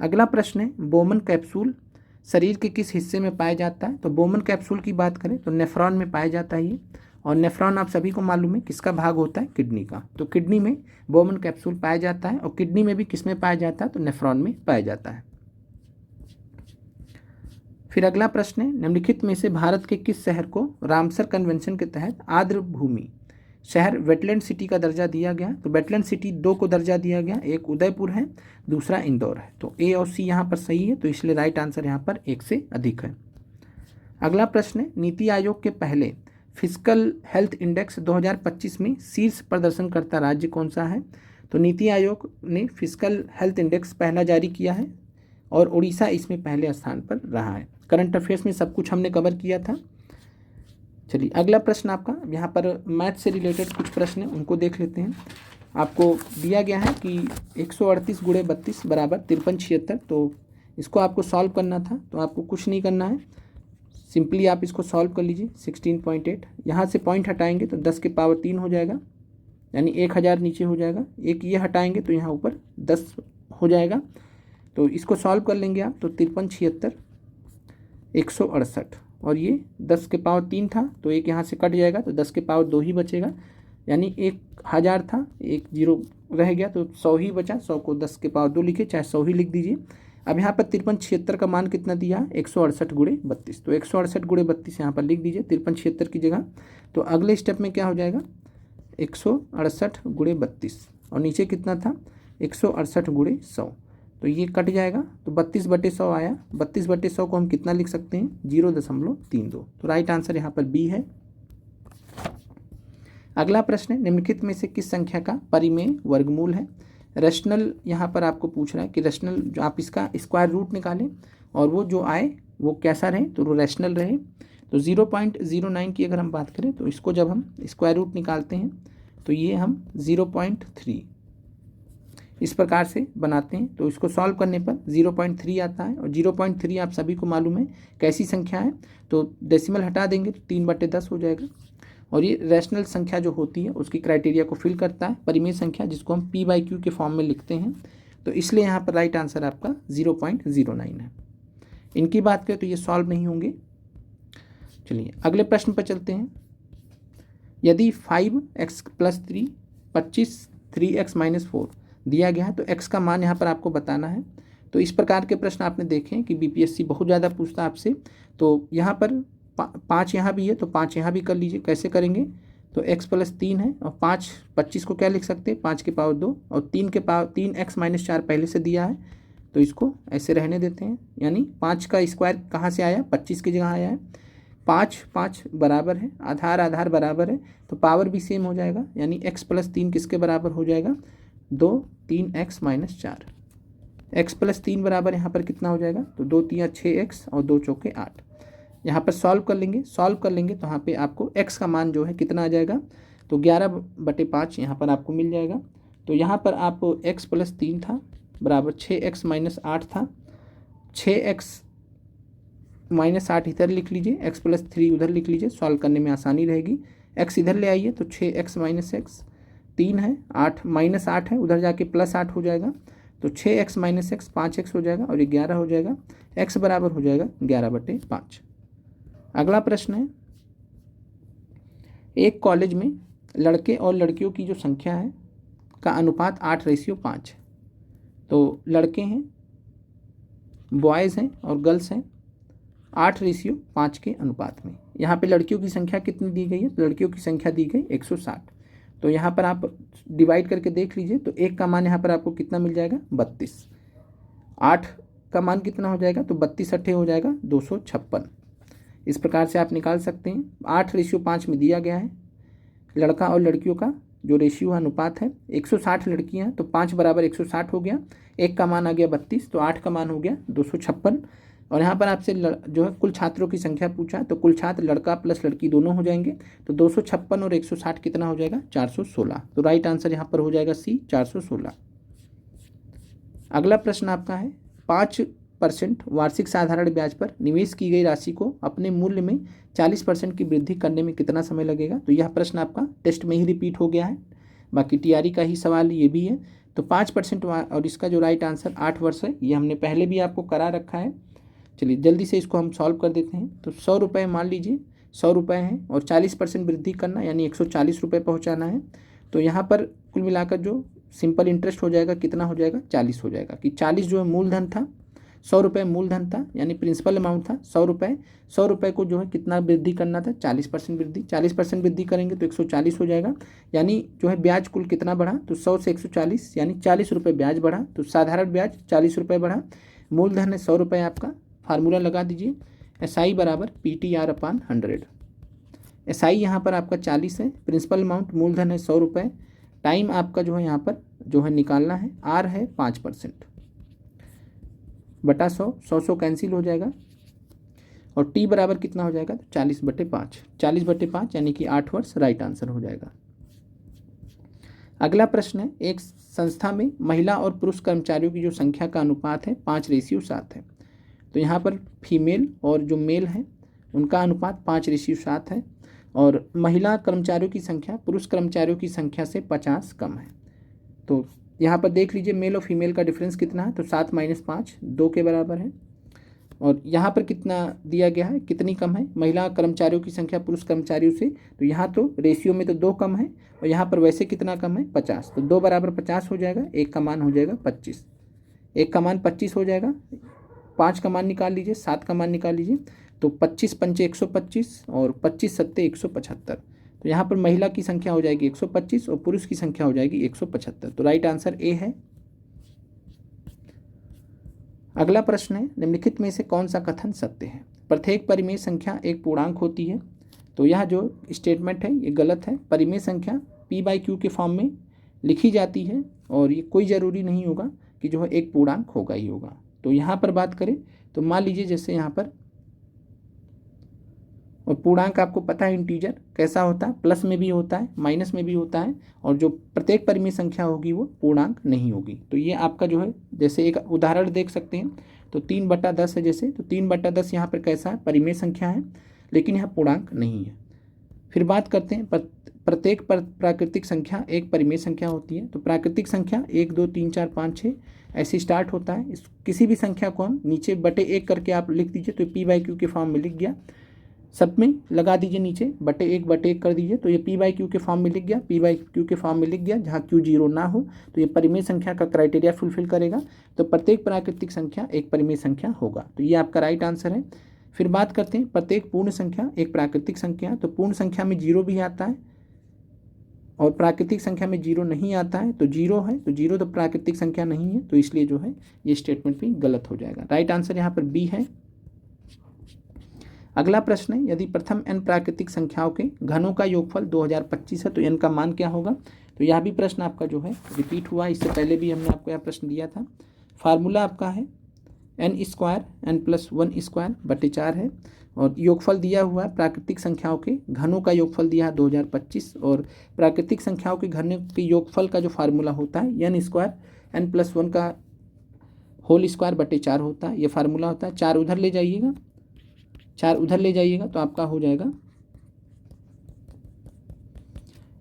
अगला प्रश्न है, बोमन कैप्सूल शरीर के किस हिस्से में पाया जाता है। तो बोमन कैप्सूल की बात करें तो नेफ्रॉन में पाया जाता है ये, और नेफ्रॉन आप सभी को मालूम है किसका भाग होता है, किडनी का। तो किडनी में बोमन कैप्सूल पाया जाता है, और किडनी में भी किस में पाया जाता है, तो नेफ्रॉन में पाया जाता है। फिर अगला प्रश्न है, निम्नलिखित में से भारत के किस शहर को रामसर कन्वेंशन के तहत आर्द्र भूमि शहर वेटलैंड सिटी का दर्जा दिया गया। तो वेटलैंड सिटी 2 को दर्जा दिया गया, एक उदयपुर है, दूसरा इंदौर है। तो ए और सी यहाँ पर सही है, तो इसलिए राइट आंसर यहाँ पर 1 से अधिक है। अगला प्रश्न है, नीति आयोग के पहले फिजिकल हेल्थ इंडेक्स 2025 में शीर्ष प्रदर्शनकर्ता राज्य कौन सा है। तो नीति आयोग ने फिजिकल हेल्थ इंडेक्स पहला जारी किया है, और उड़ीसा इसमें पहले स्थान पर रहा है। करंट अफेयर्स में सब कुछ हमने कवर किया था। चलिए, अगला प्रश्न आपका यहाँ पर मैथ से रिलेटेड कुछ प्रश्न हैं, उनको देख लेते हैं। आपको दिया गया है कि 138 × 32 = 5376। तो इसको आपको सॉल्व करना था, तो आपको कुछ नहीं करना है, सिंपली आप इसको सॉल्व कर लीजिए। 16.8 यहाँ से पॉइंट हटाएंगे तो 10 की पावर 3 हो जाएगा, यानी 1000 नीचे हो जाएगा। एक ये हटाएंगे तो यहाँ ऊपर 10 हो जाएगा। तो इसको सॉल्व कर लेंगे आप, तो 53 76 168, और ये 10 के पावर 3 था, तो एक यहाँ से कट जाएगा, तो 10 के पावर 2 ही बचेगा, यानी 1000 था, एक 0 रह गया, तो 100 ही बचा। 100 को 10 के पावर 2 लिखे, चाहे 100 ही लिख दीजिए। अब यहाँ पर 53 76 का मान कितना दिया, 168 × 32। तो 168 × 32 यहाँ पर लिख दीजिए 53 76 की जगह। तो अगले स्टेप में क्या हो जाएगा, 168 × 32, और नीचे कितना था, 168 × 100। तो ये कट जाएगा, तो 32/100 आया। 32/100 को हम कितना लिख सकते हैं, 0.32। तो राइट आंसर यहाँ पर बी है। अगला प्रश्न है, निम्नलिखित में से किस संख्या का परिमेय वर्गमूल है। रेशनल यहाँ पर आपको पूछ रहा है कि रेशनल जो आप इसका स्क्वायर रूट निकालें, और वो जो आए वो कैसा रहे, तो वो रेशनल रहे। तो 0.09 की अगर हम बात करें तो इसको जब हम स्क्वायर रूट निकालते हैं तो ये हम 0.3 इस प्रकार से बनाते हैं। तो इसको सॉल्व करने पर 0.3 आता है, और 0.3 आप सभी को मालूम है कैसी संख्या है, तो डेसिमल हटा देंगे तो 3/10 हो जाएगा। और ये रैशनल संख्या जो होती है उसकी क्राइटेरिया को फिल करता है, परिमेय संख्या, जिसको हम p/q के फॉर्म में लिखते हैं। तो इसलिए यहाँ पर राइट आंसर आपका 0.09 है। इनकी बात करें तो ये सॉल्व नहीं होंगे। चलिए, अगले प्रश्न पर चलते हैं। यदि 5x + 3 25 3x - 4 दिया गया है, तो x का मान यहाँ पर आपको बताना है। तो इस प्रकार के प्रश्न आपने देखे कि बीपीएससी बहुत ज़्यादा पूछता है आपसे। तो यहाँ पर 5 यहाँ भी है, तो 5 यहाँ भी कर लीजिए। कैसे करेंगे, तो x + 3 है, और 25 को क्या लिख सकते हैं, 5 के पावर 2, और 3 x - 4 पहले से दिया है, तो इसको ऐसे रहने देते हैं, यानी 5 का स्क्वायर कहाँ से आया, 25 की जगह आया है। 5 5 बराबर है, आधार आधार बराबर है, तो पावर भी सेम हो जाएगा, यानी x प्लस 3 किसके बराबर हो जाएगा, 2 3x माइनस 4। x प्लस 3 बराबर यहाँ पर कितना हो जाएगा, तो 2 3 6x और 2 चौके 8। यहाँ पर सॉल्व कर लेंगे तो यहाँ पे आपको x का मान जो है कितना आ जाएगा, तो 11/5 यहाँ पर आपको मिल जाएगा। तो यहाँ पर आप x प्लस 3 था बराबर 6x माइनस 8 था, 6x माइनस 8 इधर लिख लीजिए, x प्लस 3 उधर लिख लीजिए, सॉल्व करने में आसानी रहेगी। x इधर ले आइए तो 6x माइनस x 3 है, 8 माइनस 8 है, उधर जाके प्लस 8 हो जाएगा, तो 6x माइनस x 5x हो जाएगा और ये 11 हो जाएगा, x बराबर हो जाएगा 11/5। अगला प्रश्न है, एक कॉलेज में लड़के और लड़कियों की जो संख्या है का अनुपात 8:5 है। तो लड़के हैं, बॉयज़ हैं और गर्ल्स हैं 8:5 के अनुपात में। यहाँ पे लड़कियों की संख्या कितनी दी गई है, तो लड़कियों की संख्या दी गई 160। तो यहाँ पर आप डिवाइड करके देख लीजिए, तो 1 का मान यहाँ पर आपको कितना मिल जाएगा, 32। 8 का मान कितना हो जाएगा, तो 32 अट्ठे हो जाएगा 256। इस प्रकार से आप निकाल सकते हैं। 8:5 में दिया गया है लड़का और लड़कियों का जो रेशियो अनुपात है, 160 लड़कियाँ तो 5 बराबर 160 हो गया, 1 का मान आ गया 32, तो 8 का मान हो गया 256। और यहाँ पर आपसे जो है कुल छात्रों की संख्या पूछा, तो कुल छात्र लड़का प्लस लड़की दोनों हो जाएंगे, तो 256 और 160 कितना हो जाएगा, 416। तो राइट आंसर यहाँ पर हो जाएगा सी, 416। अगला प्रश्न आपका है, 5% वार्षिक साधारण ब्याज पर निवेश की गई राशि को अपने मूल्य में 40% की वृद्धि करने में कितना समय लगेगा। तो यह प्रश्न आपका टेस्ट में ही रिपीट हो गया है, बाकी टीआरई का ही सवाल ये भी है। तो 5% और इसका जो राइट आंसर 8 वर्ष है, ये हमने पहले भी आपको करा रखा है। चलिए जल्दी से इसको हम सॉल्व कर देते हैं। तो 100 रुपये मान लीजिए, 100 रुपये हैं और 40% वृद्धि करना यानी 140 रुपये पहुँचाना है। तो यहाँ पर कुल मिलाकर जो सिंपल इंटरेस्ट हो जाएगा कितना हो जाएगा, 40 हो जाएगा, कि 40 जो है मूलधन था, 100 रुपये मूलधन था यानी प्रिंसिपल अमाउंट था 100 रुपये। 100 रुपये को जो है कितना वृद्धि करना था, 40% वृद्धि। 40% वृद्धि करेंगे तो 140 हो जाएगा, यानी जो है ब्याज कुल कितना बढ़ा, तो 100 से 140 यानी 40 रुपये ब्याज बढ़ा। तो साधारण ब्याज 40 रुपये बढ़ा, मूलधन है 100 रुपये आपका। फार्मूला लगा दीजिए, SI बराबर PTR/100। SI यहाँ पर आपका 40 है, प्रिंसिपल अमाउंट मूलधन है 100 रुपये, टाइम आपका जो है यहाँ पर जो है निकालना है, R है 5% बटा 100, 100 कैंसिल हो जाएगा और T बराबर कितना हो जाएगा, 40/5। 40/5 यानी कि 8 वर्ष राइट आंसर हो जाएगा। अगला प्रश्न है, एक संस्था में महिला और पुरुष कर्मचारियों की जो संख्या का अनुपात है 5:7 है। तो यहाँ पर फीमेल और जो मेल हैं उनका अनुपात 5:7 है और महिला कर्मचारियों की संख्या पुरुष कर्मचारियों की संख्या से 50 कम है। तो यहाँ पर देख लीजिए मेल और फीमेल का डिफरेंस कितना है, तो 7 - 5 2 के बराबर है। और यहाँ पर कितना दिया गया है, कितनी कम है महिला कर्मचारियों की संख्या पुरुष कर्मचारियों से, तो यहाँ तो रेशियो में तो 2 कम है और यहाँ पर वैसे कितना कम है, 50। तो 2 बराबर 50 हो जाएगा, 1 का मान हो जाएगा 25, 1 का मान 25 हो जाएगा। 5 का मान निकाल लीजिए, 7 का मान निकाल लीजिए, तो 25 × 5 = 125 और 25 × 7 = 175। तो यहाँ पर महिला की संख्या हो जाएगी 125 और पुरुष की संख्या हो जाएगी 175। तो राइट आंसर ए है। अगला प्रश्न है, निम्नलिखित में से कौन सा कथन सत्य है। प्रत्येक परिमेय संख्या एक पूर्णांक होती है। तो यह जो स्टेटमेंट है ये गलत है। परिमेय संख्या P/Q के फॉर्म में लिखी जाती है और ये कोई ज़रूरी नहीं होगा कि जो है एक पूर्णांक होगा ही होगा। तो यहाँ पर बात करें तो मान लीजिए जैसे यहाँ पर, और पूर्णांक आपको पता है इंटीजर कैसा होता है, प्लस में भी होता है माइनस में भी होता है, और जो प्रत्येक परिमेय संख्या होगी वो पूर्णांक नहीं होगी। तो ये आपका जो है, जैसे एक उदाहरण देख सकते हैं, तो 3/10 है जैसे, तो 3/10 यहाँ पर कैसा है, परिमेय संख्या है लेकिन यह पूर्णांक नहीं है। फिर बात करते हैं प्रत्येक प्राकृतिक संख्या एक परिमेय संख्या होती है। तो प्राकृतिक संख्या 1 2 3 4 5 6 ऐसे स्टार्ट होता है। इस किसी भी संख्या को हम नीचे बटे 1 करके आप लिख दीजिए, तो P/Q के फॉर्म में लिख गया। सब में लगा दीजिए नीचे बटे 1 कर दीजिए, तो ये P/Q के फॉर्म में लिख गया, P/Q के फॉर्म में लिख गया। जहाँ Q 0 ना हो तो ये परिमेय संख्या का क्राइटेरिया फुलफिल करेगा। तो प्रत्येक प्राकृतिक संख्या एक परिमेय संख्या होगा। तो ये आपका राइट आंसर है। फिर बात करते हैं प्रत्येक पूर्ण संख्या एक प्राकृतिक संख्या। तो पूर्ण संख्या में 0 भी आता है, और प्राकृतिक संख्या में जीरो नहीं आता है, तो जीरो है, तो जीरो तो प्राकृतिक संख्या नहीं है, तो इसलिए जो है ये स्टेटमेंट भी गलत हो जाएगा। राइट आंसर यहाँ पर बी है। अगला प्रश्न है, यदि प्रथम n प्राकृतिक संख्याओं के घनों का योगफल 2025 है तो n का मान क्या होगा। तो यह भी प्रश्न आपका जो है रिपीट हुआ, इससे पहले भी हमने आपको यह प्रश्न दिया था। फार्मूला आपका है n स्क्वायर n+1 बटे 4 है, और योगफल दिया हुआ है प्राकृतिक संख्याओं के घनों का योगफल दिया है 2025, और प्राकृतिक संख्याओं के घनों के योगफल का जो फार्मूला होता है n स्क्वायर n+1 का होल स्क्वायर बटे 4 होता है, ये फार्मूला होता है। 4 उधर ले जाइएगा, 4 उधर ले जाइएगा तो आपका हो जाएगा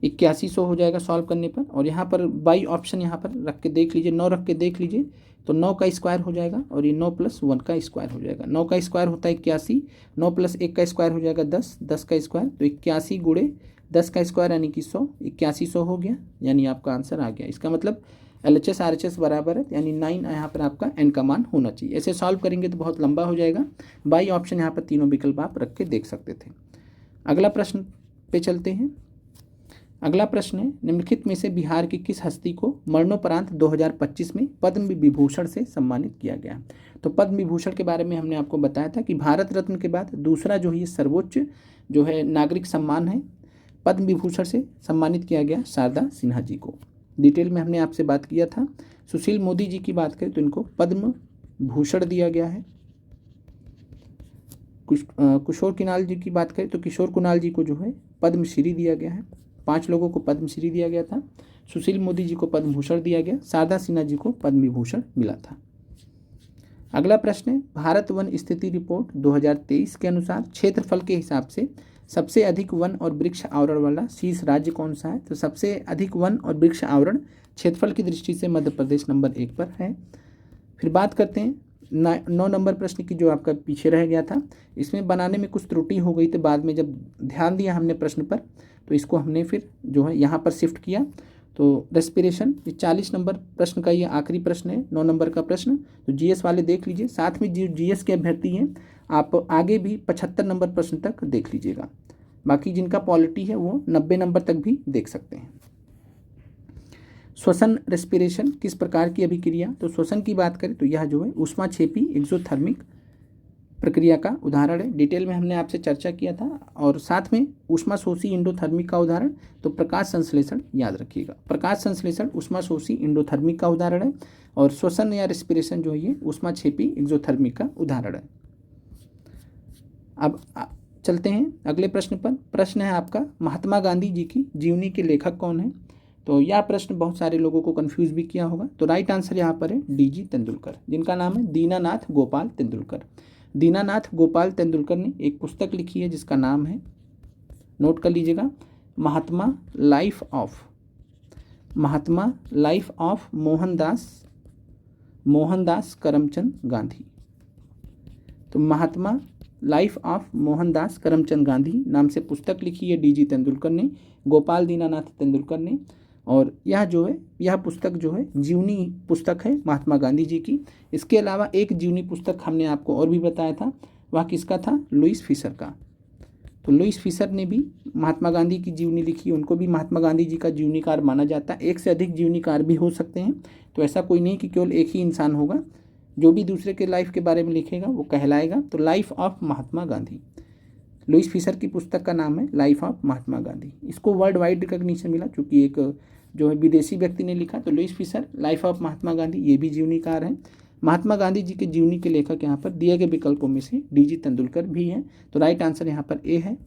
8100 हो जाएगा सॉल्व करने पर। और यहाँ पर बाई ऑप्शन यहाँ पर रख के देख लीजिए, 9 रख के देख लीजिए, तो 9 का स्क्वायर हो जाएगा और ये 9+1 का स्क्वायर हो जाएगा। 9 का स्क्वायर होता है 81, 9+1 का स्क्वायर हो जाएगा 10, 10 का स्क्वायर तो 81 गुणे 10 का स्क्वायर यानी कि 100, 8100 हो गया, यानी आपका आंसर आ गया। इसका मतलब LHS RHS बराबर है, यानी 9 यहाँ पर आपका n का मान होना चाहिए। ऐसे सॉल्व करेंगे तो बहुत लंबा हो जाएगा। बाई ऑप्शन यहाँ पर तीनों विकल्प आप रख के देख सकते थे। अगला प्रश्न पे चलते हैं। अगला प्रश्न है, निम्नलिखित में से बिहार की किस हस्ती को मरणोपरांत 2025 में पद्म विभूषण से सम्मानित किया गया। तो पद्म विभूषण के बारे में हमने आपको बताया था कि भारत रत्न के बाद दूसरा जो है सर्वोच्च जो है नागरिक सम्मान है, पद्म विभूषण से सम्मानित किया गया शारदा सिन्हा जी को। डिटेल में हमने आपसे बात किया था। सुशील मोदी जी की बात करें तो इनको पद्म भूषण दिया गया है। किशोर कुणाल जी की बात करें तो किशोर कुणाल जी को जो है पद्मश्री दिया गया है। 5 लोगों को पद्मश्री दिया गया था। सुशील मोदी जी को पद्म भूषण दिया गया, शारदा सिन्हा जी को पद्म विभूषण मिला था। अगला प्रश्न है, भारत वन स्थिति रिपोर्ट 2023 के अनुसार क्षेत्रफल के हिसाब से सबसे अधिक वन और वृक्ष आवरण वाला शीर्ष राज्य कौन सा है। तो सबसे अधिक वन और वृक्ष आवरण क्षेत्रफल की दृष्टि से मध्य प्रदेश नंबर 1 पर है। फिर बात करते हैं 9 नंबर प्रश्न की, जो आपका पीछे रह गया था। इसमें बनाने में कुछ त्रुटि हो गई, तो बाद में जब ध्यान दिया हमने प्रश्न पर तो इसको हमने फिर जो है यहाँ पर शिफ्ट किया। तो रेस्पिरेशन, ये 40 नंबर प्रश्न का ये आखिरी प्रश्न है, 9 नंबर का प्रश्न। तो GS वाले देख लीजिए, साथ में जो GS के अभ्यर्थी हैं आप आगे भी 75 नंबर प्रश्न तक देख लीजिएगा। बाकी जिनका पॉलिटी है वो 90 नंबर तक भी देख सकते हैं। श्वसन रेस्पिरेशन किस प्रकार की अभिक्रिया। तो श्वसन की बात करें तो यह जो है ऊष्माक्षेपी एक्सोथर्मिक प्रक्रिया का उदाहरण है। डिटेल में हमने आपसे चर्चा किया था। और साथ में ऊष्माशोषी इंडोथर्मिक का उदाहरण तो प्रकाश संश्लेषण याद रखिएगा। प्रकाश संश्लेषण ऊष्माशोषी इंडोथर्मिक का उदाहरण है, और श्वसन या रेस्पिरेशन जो है ये ऊष्माक्षेपी एक्सोथर्मिक का उदाहरण है। अब चलते हैं अगले प्रश्न पर। प्रश्न है आपका, महात्मा गांधी जी की जीवनी के लेखक कौन है। तो यह प्रश्न बहुत सारे लोगों को कंफ्यूज भी किया होगा। तो राइट आंसर यहाँ पर है DG तेंदुलकर, जिनका नाम है दीनानाथ गोपाल तेंदुलकर। दीनानाथ गोपाल तेंदुलकर ने एक पुस्तक लिखी है जिसका नाम है, नोट कर लीजिएगा, महात्मा लाइफ ऑफ मोहनदास करमचंद गांधी। तो महात्मा लाइफ ऑफ मोहनदास करमचंद गांधी नाम से पुस्तक लिखी है DG तेंदुलकर ने, गोपाल दीनानाथ तेंदुलकर ने। और यह जो है यह पुस्तक जो है जीवनी पुस्तक है महात्मा गांधी जी की। इसके अलावा एक जीवनी पुस्तक हमने आपको और भी बताया था, वह किसका था, लुईस फिशर का। तो लुईस फिशर ने भी महात्मा गांधी की जीवनी लिखी, उनको भी महात्मा गांधी जी का जीवनीकार माना जाता है। एक से अधिक जीवनीकार भी हो सकते हैं, तो ऐसा कोई नहीं कि केवल एक ही इंसान होगा। जो भी दूसरे के लाइफ के बारे में लिखेगा वो कहलाएगा। तो life of Mahatma Gandhi, Louis Fischer की पुस्तक का नाम है लाइफ ऑफ महात्मा गांधी। इसको वर्ल्ड वाइड रिकॉग्निशन मिला क्योंकि एक जो है विदेशी व्यक्ति ने लिखा। तो Lewis Fisher, life of Mahatma Gandhi, ये भी जीवनीकार हैं। महात्मा गांधी जी के जीवनी के लेखक यहाँ पर दिए गए विकल्पों में से DG तेंदुलकर भी हैं। तो राइट आंसर यहाँ पर A है।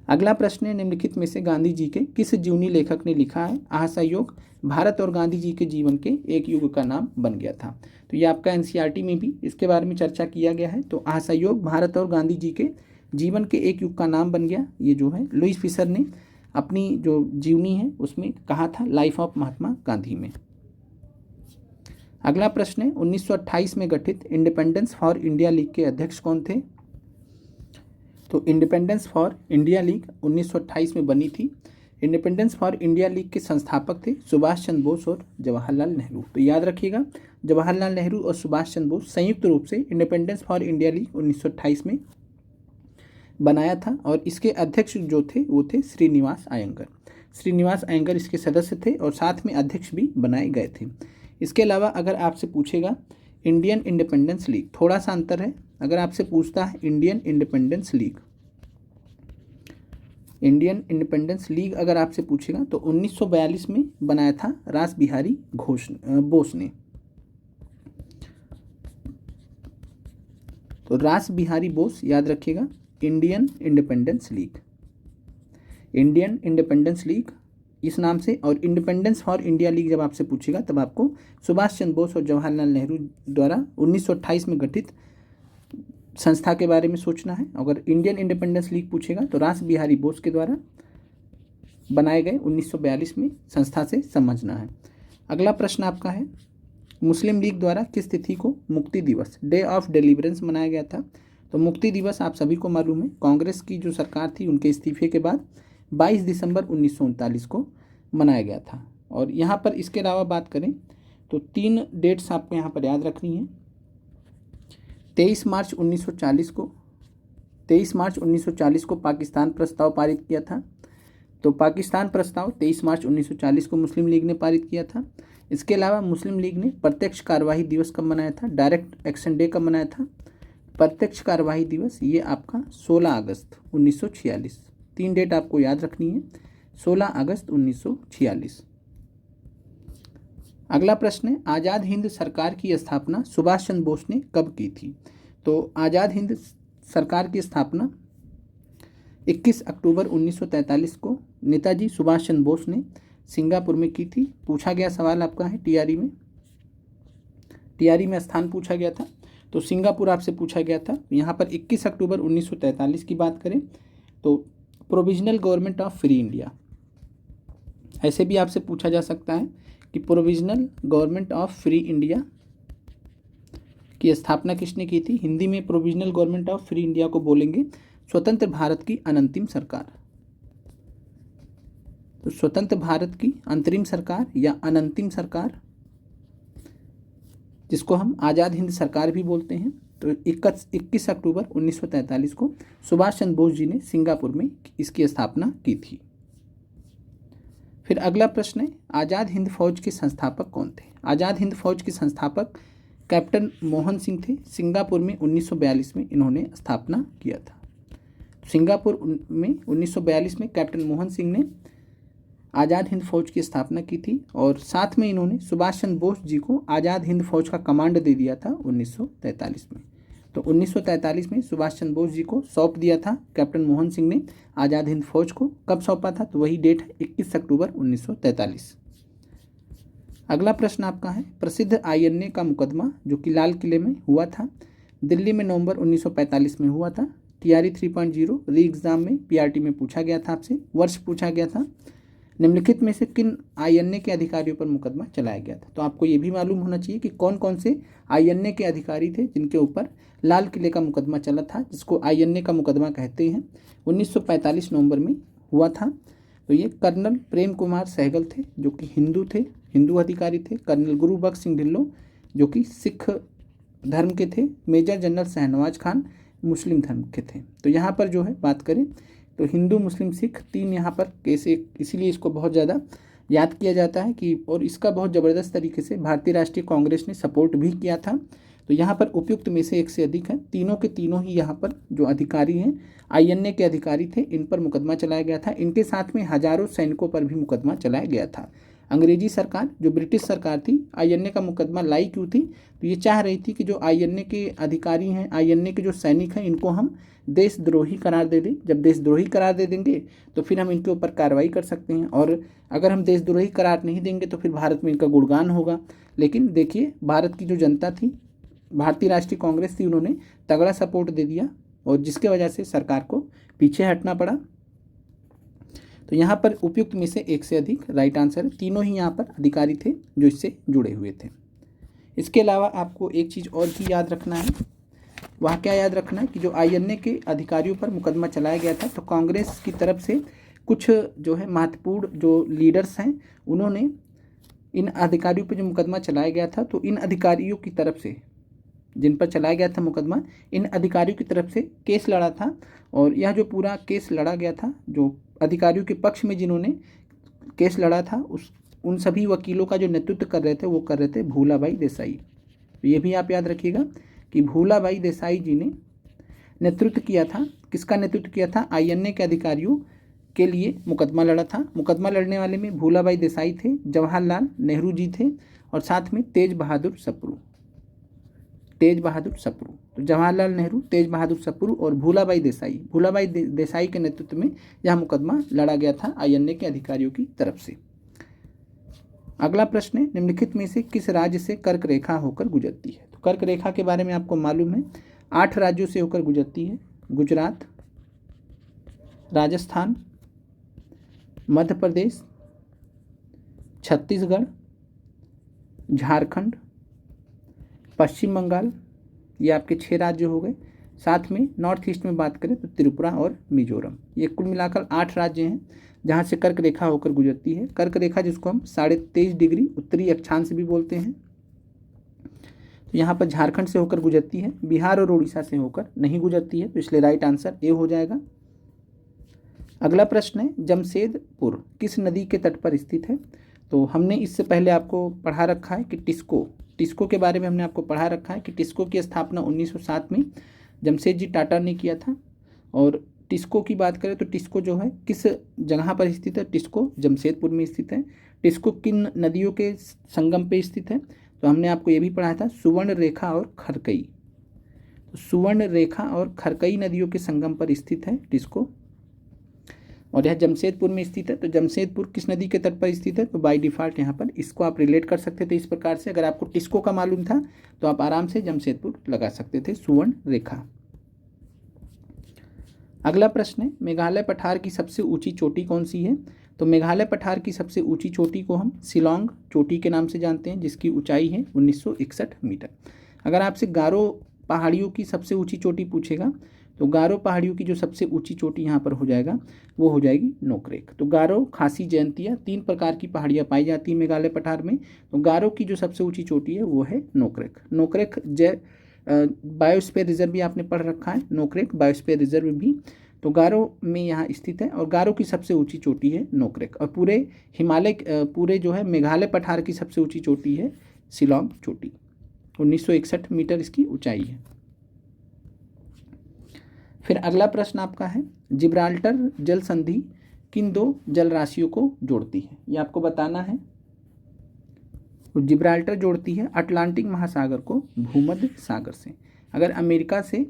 अगला प्रश्न है, निम्नलिखित में से गांधी जी के किस जीवनी लेखक ने लिखा है, असहयोग भारत और गांधी जी के जीवन के एक युग का नाम बन गया था। तो ये आपका NCERT में भी इसके बारे में चर्चा किया गया है। तो असहयोग भारत और गांधी जी के जीवन के एक युग का नाम बन गया, ये जो है लुईस फिशर ने अपनी जो जीवनी है उसमें कहा था, लाइफ ऑफ महात्मा गांधी में। अगला प्रश्न है, 1928 में गठित इंडिपेंडेंस फॉर इंडिया लीग के अध्यक्ष कौन थे। तो इंडिपेंडेंस फॉर इंडिया लीग 1928 में बनी थी। इंडिपेंडेंस फॉर इंडिया लीग के संस्थापक थे सुभाष चंद्र बोस और जवाहरलाल नेहरू। तो याद रखिएगा, जवाहरलाल नेहरू और सुभाष चंद्र बोस संयुक्त रूप से इंडिपेंडेंस फॉर इंडिया लीग 1928 में बनाया था। और इसके अध्यक्ष जो थे वो थे श्रीनिवास अयंगर। श्रीनिवास अयंगर इसके सदस्य थे और साथ में अध्यक्ष भी बनाए गए थे। इसके अलावा अगर आपसे पूछेगा इंडियन इंडिपेंडेंस लीग, थोड़ा सा अंतर है। अगर आपसे पूछता है Indian independence league, Indian independence league अगर आपसे पूछेगा तो 1942 में बनाया था रास बिहारी बोस ने। तो रास बिहारी बोस याद रखिएगा, Indian independence league, Indian independence league इस नाम से। और इंडिपेंडेंस फॉर इंडिया लीग जब आपसे पूछेगा तब आपको सुभाष चंद्र बोस और जवाहरलाल नेहरू द्वारा 1928 में गठित संस्था के बारे में सोचना है। अगर इंडियन इंडिपेंडेंस लीग पूछेगा तो रास बिहारी बोस के द्वारा बनाए गए 1942 में संस्था से समझना है। अगला प्रश्न आपका है, मुस्लिम लीग द्वारा किस तिथि को मुक्ति दिवस, डे ऑफ डिलीवरेंस मनाया गया था? तो मुक्ति दिवस आप सभी को मालूम है, कांग्रेस की जो सरकार थी उनके इस्तीफे के बाद 22 दिसंबर 1939 को मनाया गया था। और यहाँ पर इसके अलावा बात करें तो 3 डेट्स आपको यहाँ पर याद रखनी है। 23 मार्च 1940 को पाकिस्तान प्रस्ताव पारित किया था। तो पाकिस्तान प्रस्ताव 23 मार्च 1940 को मुस्लिम लीग ने पारित किया था। इसके अलावा मुस्लिम लीग ने प्रत्यक्ष कार्यवाही दिवस कब मनाया था, डायरेक्ट एक्शन डे कब मनाया था? प्रत्यक्ष कार्यवाही दिवस ये आपका 16 अगस्त 1946। 3 डेट आपको याद रखनी है, 16 अगस्त 1946। अगला प्रश्न है, आज़ाद हिंद सरकार की स्थापना सुभाष चंद्र बोस ने कब की थी? तो आज़ाद हिंद सरकार की स्थापना 21 अक्टूबर 1943 को नेताजी सुभाष चंद्र बोस ने सिंगापुर में की थी। पूछा गया सवाल आपका है टीआरई में स्थान पूछा गया था, तो सिंगापुर आपसे पूछा गया था। यहाँ पर 21 अक्टूबर 1943 की बात करें तो provisional government of free India, ऐसे भी आपसे पूछा जा सकता है कि provisional government of free India की स्थापना किसने की थी? हिंदी में provisional government of free India को बोलेंगे स्वतंत्र भारत की अनंतिम सरकार। तो स्वतंत्र भारत की अंतरिम सरकार या अनंतिम सरकार, जिसको हम आज़ाद हिंद सरकार भी बोलते हैं। तो 21 अक्टूबर 1943 को सुभाष चंद्र बोस जी ने सिंगापुर में इसकी स्थापना की थी। फिर अगला प्रश्न है, आज़ाद हिंद फौज के संस्थापक कौन थे? आज़ाद हिंद फौज के संस्थापक कैप्टन मोहन सिंह थे। सिंगापुर में 1942 में इन्होंने स्थापना किया था। सिंगापुर में 1942 में कैप्टन मोहन सिंह ने आज़ाद हिंद फौज की स्थापना की थी और साथ में इन्होंने सुभाष चंद्र बोस जी को आज़ाद हिंद फौज का कमांड दे दिया था 1943 में। तो 1943 में सुभाष चंद्र बोस जी को सौंप दिया था कैप्टन मोहन सिंह ने आज़ाद हिंद फौज को। कब सौंपा था? तो वही डेट है 21 अक्टूबर 1943। अगला प्रश्न आपका है, प्रसिद्ध INA का मुकदमा जो कि लाल किले में हुआ था, दिल्ली में नवंबर 1945 में हुआ था। TRE 3.0 री एग्ज़ाम में PRT में पूछा गया था, आपसे वर्ष पूछा गया था। निम्नलिखित में से किन INA के अधिकारियों पर मुकदमा चलाया गया था? तो आपको ये भी मालूम होना चाहिए कि कौन कौन से INA के अधिकारी थे जिनके ऊपर लाल किले का मुकदमा चला था, जिसको INA का मुकदमा कहते हैं। 1945 नवंबर में हुआ था। तो ये कर्नल प्रेम कुमार सहगल थे जो कि हिंदू अधिकारी थे। कर्नल गुरुबख्श सिंह ढिल्लों जो कि सिख धर्म के थे। मेजर जनरल शहनवाज खान मुस्लिम धर्म के थे। तो यहाँ पर जो है बात करें तो हिंदू मुस्लिम सिख 3 यहाँ पर केस, इसीलिए इसको बहुत ज़्यादा याद किया जाता है कि, और इसका बहुत ज़बरदस्त तरीके से भारतीय राष्ट्रीय कांग्रेस ने सपोर्ट भी किया था। तो यहाँ पर उपयुक्त में से एक से अधिक है, तीनों के तीनों ही यहाँ पर जो अधिकारी हैं INA के अधिकारी थे, इन पर मुकदमा चलाया गया था। इनके साथ में हजारों सैनिकों पर भी मुकदमा चलाया गया था। अंग्रेजी सरकार, जो ब्रिटिश सरकार थी, INA का मुकदमा लाई क्यों थी? तो ये चाह रही थी कि जो INA के अधिकारी हैं, INA के जो सैनिक हैं, इनको हम देशद्रोही करार दे दें। जब देशद्रोही करार दे देंगे तो फिर हम इनके ऊपर कार्रवाई कर सकते हैं, और अगर हम देशद्रोही करार नहीं देंगे तो फिर भारत में इनका गुणगान होगा। लेकिन देखिए, भारत की जो जनता थी, भारतीय राष्ट्रीय कांग्रेस थी, उन्होंने तगड़ा सपोर्ट दे दिया और जिसके वजह से सरकार को पीछे हटना पड़ा। तो यहाँ पर उपयुक्त में से एक से अधिक राइट आंसर है। तीनों ही यहाँ पर अधिकारी थे जो इससे जुड़े हुए थे। इसके अलावा आपको एक चीज़ और भी याद रखना है। वह क्या याद रखना है कि जो INA के अधिकारियों पर मुकदमा चलाया गया था, तो कांग्रेस की तरफ से कुछ जो है महत्वपूर्ण जो लीडर्स हैं, उन्होंने इन अधिकारियों पर जो मुकदमा चलाया गया था, तो इन अधिकारियों की तरफ से, जिन पर चलाया गया था मुकदमा, इन अधिकारियों की तरफ से केस लड़ा था। और यह जो पूरा केस लड़ा गया था, जो अधिकारियों के पक्ष में जिन्होंने केस लड़ा था उन सभी वकीलों का जो नेतृत्व कर रहे थे वो कर रहे थे भूलाभाई देसाई। तो ये भी आप याद रखिएगा कि भूलाभाई देसाई जी ने नेतृत्व किया था। किसका नेतृत्व किया था? INA के अधिकारियों के लिए मुकदमा लड़ा था। मुकदमा लड़ने वाले में भूलाभाई देसाई थे, जवाहरलाल नेहरू जी थे और साथ में तेज बहादुर सप्रू। तो जवाहरलाल नेहरू, तेज बहादुर सप्रू और भूलाभाई देसाई के नेतृत्व में यह मुकदमा लड़ा गया था INA के अधिकारियों की तरफ से। अगला प्रश्न है, निम्नलिखित में से किस राज्य से कर्क रेखा होकर गुजरती है? तो कर्क रेखा के बारे में आपको मालूम है 8 राज्यों से होकर गुजरती है। गुजरात, राजस्थान, मध्य प्रदेश, छत्तीसगढ़, झारखंड, पश्चिम बंगाल, ये आपके 6 राज्य हो गए। साथ में नॉर्थ ईस्ट में बात करें तो त्रिपुरा और मिजोरम। ये कुल मिलाकर 8 राज्य हैं जहाँ से कर्क रेखा होकर गुजरती है। कर्क रेखा जिसको हम 23.5 डिग्री उत्तरी अक्षांश भी बोलते हैं। तो यहाँ पर झारखंड से होकर गुजरती है, बिहार और उड़ीसा से होकर नहीं गुजरती है, तो इसलिए राइट आंसर ए हो जाएगा। अगला प्रश्न है, जमशेदपुर किस नदी के तट पर स्थित है? तो हमने इससे पहले आपको पढ़ा रखा है कि टिस्को के बारे में हमने आपको पढ़ा रखा है कि टिस्को की स्थापना 1907 में जमशेद जी टाटा ने किया था। और टिस्को की बात करें तो टिस्को जो है किस जगह पर स्थित है? टिस्को जमशेदपुर में स्थित है। टिस्को किन नदियों के संगम पे स्थित है? तो हमने आपको ये भी पढ़ाया था, सुवर्ण रेखा और खरकई। तो सुवर्ण रेखा और खरकई नदियों के संगम पर स्थित है टिस्को, और यह जमशेदपुर में स्थित है। तो जमशेदपुर किस नदी के तट पर स्थित है? तो बाय डिफ़ॉल्ट यहाँ पर इसको आप रिलेट कर सकते थे इस प्रकार से। अगर आपको टिस्को का मालूम था तो आप आराम से जमशेदपुर लगा सकते थे, सुवर्ण रेखा। अगला प्रश्न है, मेघालय पठार की सबसे ऊंची चोटी कौन सी है? तो मेघालय पठार की सबसे ऊंची चोटी को हम शिलोंग चोटी के नाम से जानते हैं, जिसकी ऊंचाई है 1961 मीटर। अगर आपसे गारो पहाड़ियों की सबसे ऊंची चोटी पूछेगा तो गारो पहाड़ियों की जो सबसे ऊंची चोटी यहाँ पर हो जाएगा वो हो जाएगी नोकरेक। तो गारो, खासी, जयंतिया 3 प्रकार की पहाड़ियाँ पाई जाती हैं मेघालय पठार में। तो गारो की जो सबसे ऊंची चोटी है वो है नोकरेक। नोकरेक बायोस्फीयर रिजर्व भी आपने पढ़ रखा है, नोकरेक बायोस्फीयर रिजर्व भी तो गारो में यहाँ स्थित है। और गारो की सबसे ऊंची चोटी है नोकरेक। और पूरे जो है मेघालय पठार की सबसे ऊंची चोटी है शिलोंग चोटी, 1961 मीटर इसकी ऊंचाई है। फिर अगला प्रश्न आपका है, जिब्राल्टर जल संधि किन 2 जल राशियों को जोड़ती है? ये आपको बताना है। तो जिब्राल्टर जोड़ती है अटलांटिक महासागर को भूमध्य सागर से। अगर अमेरिका से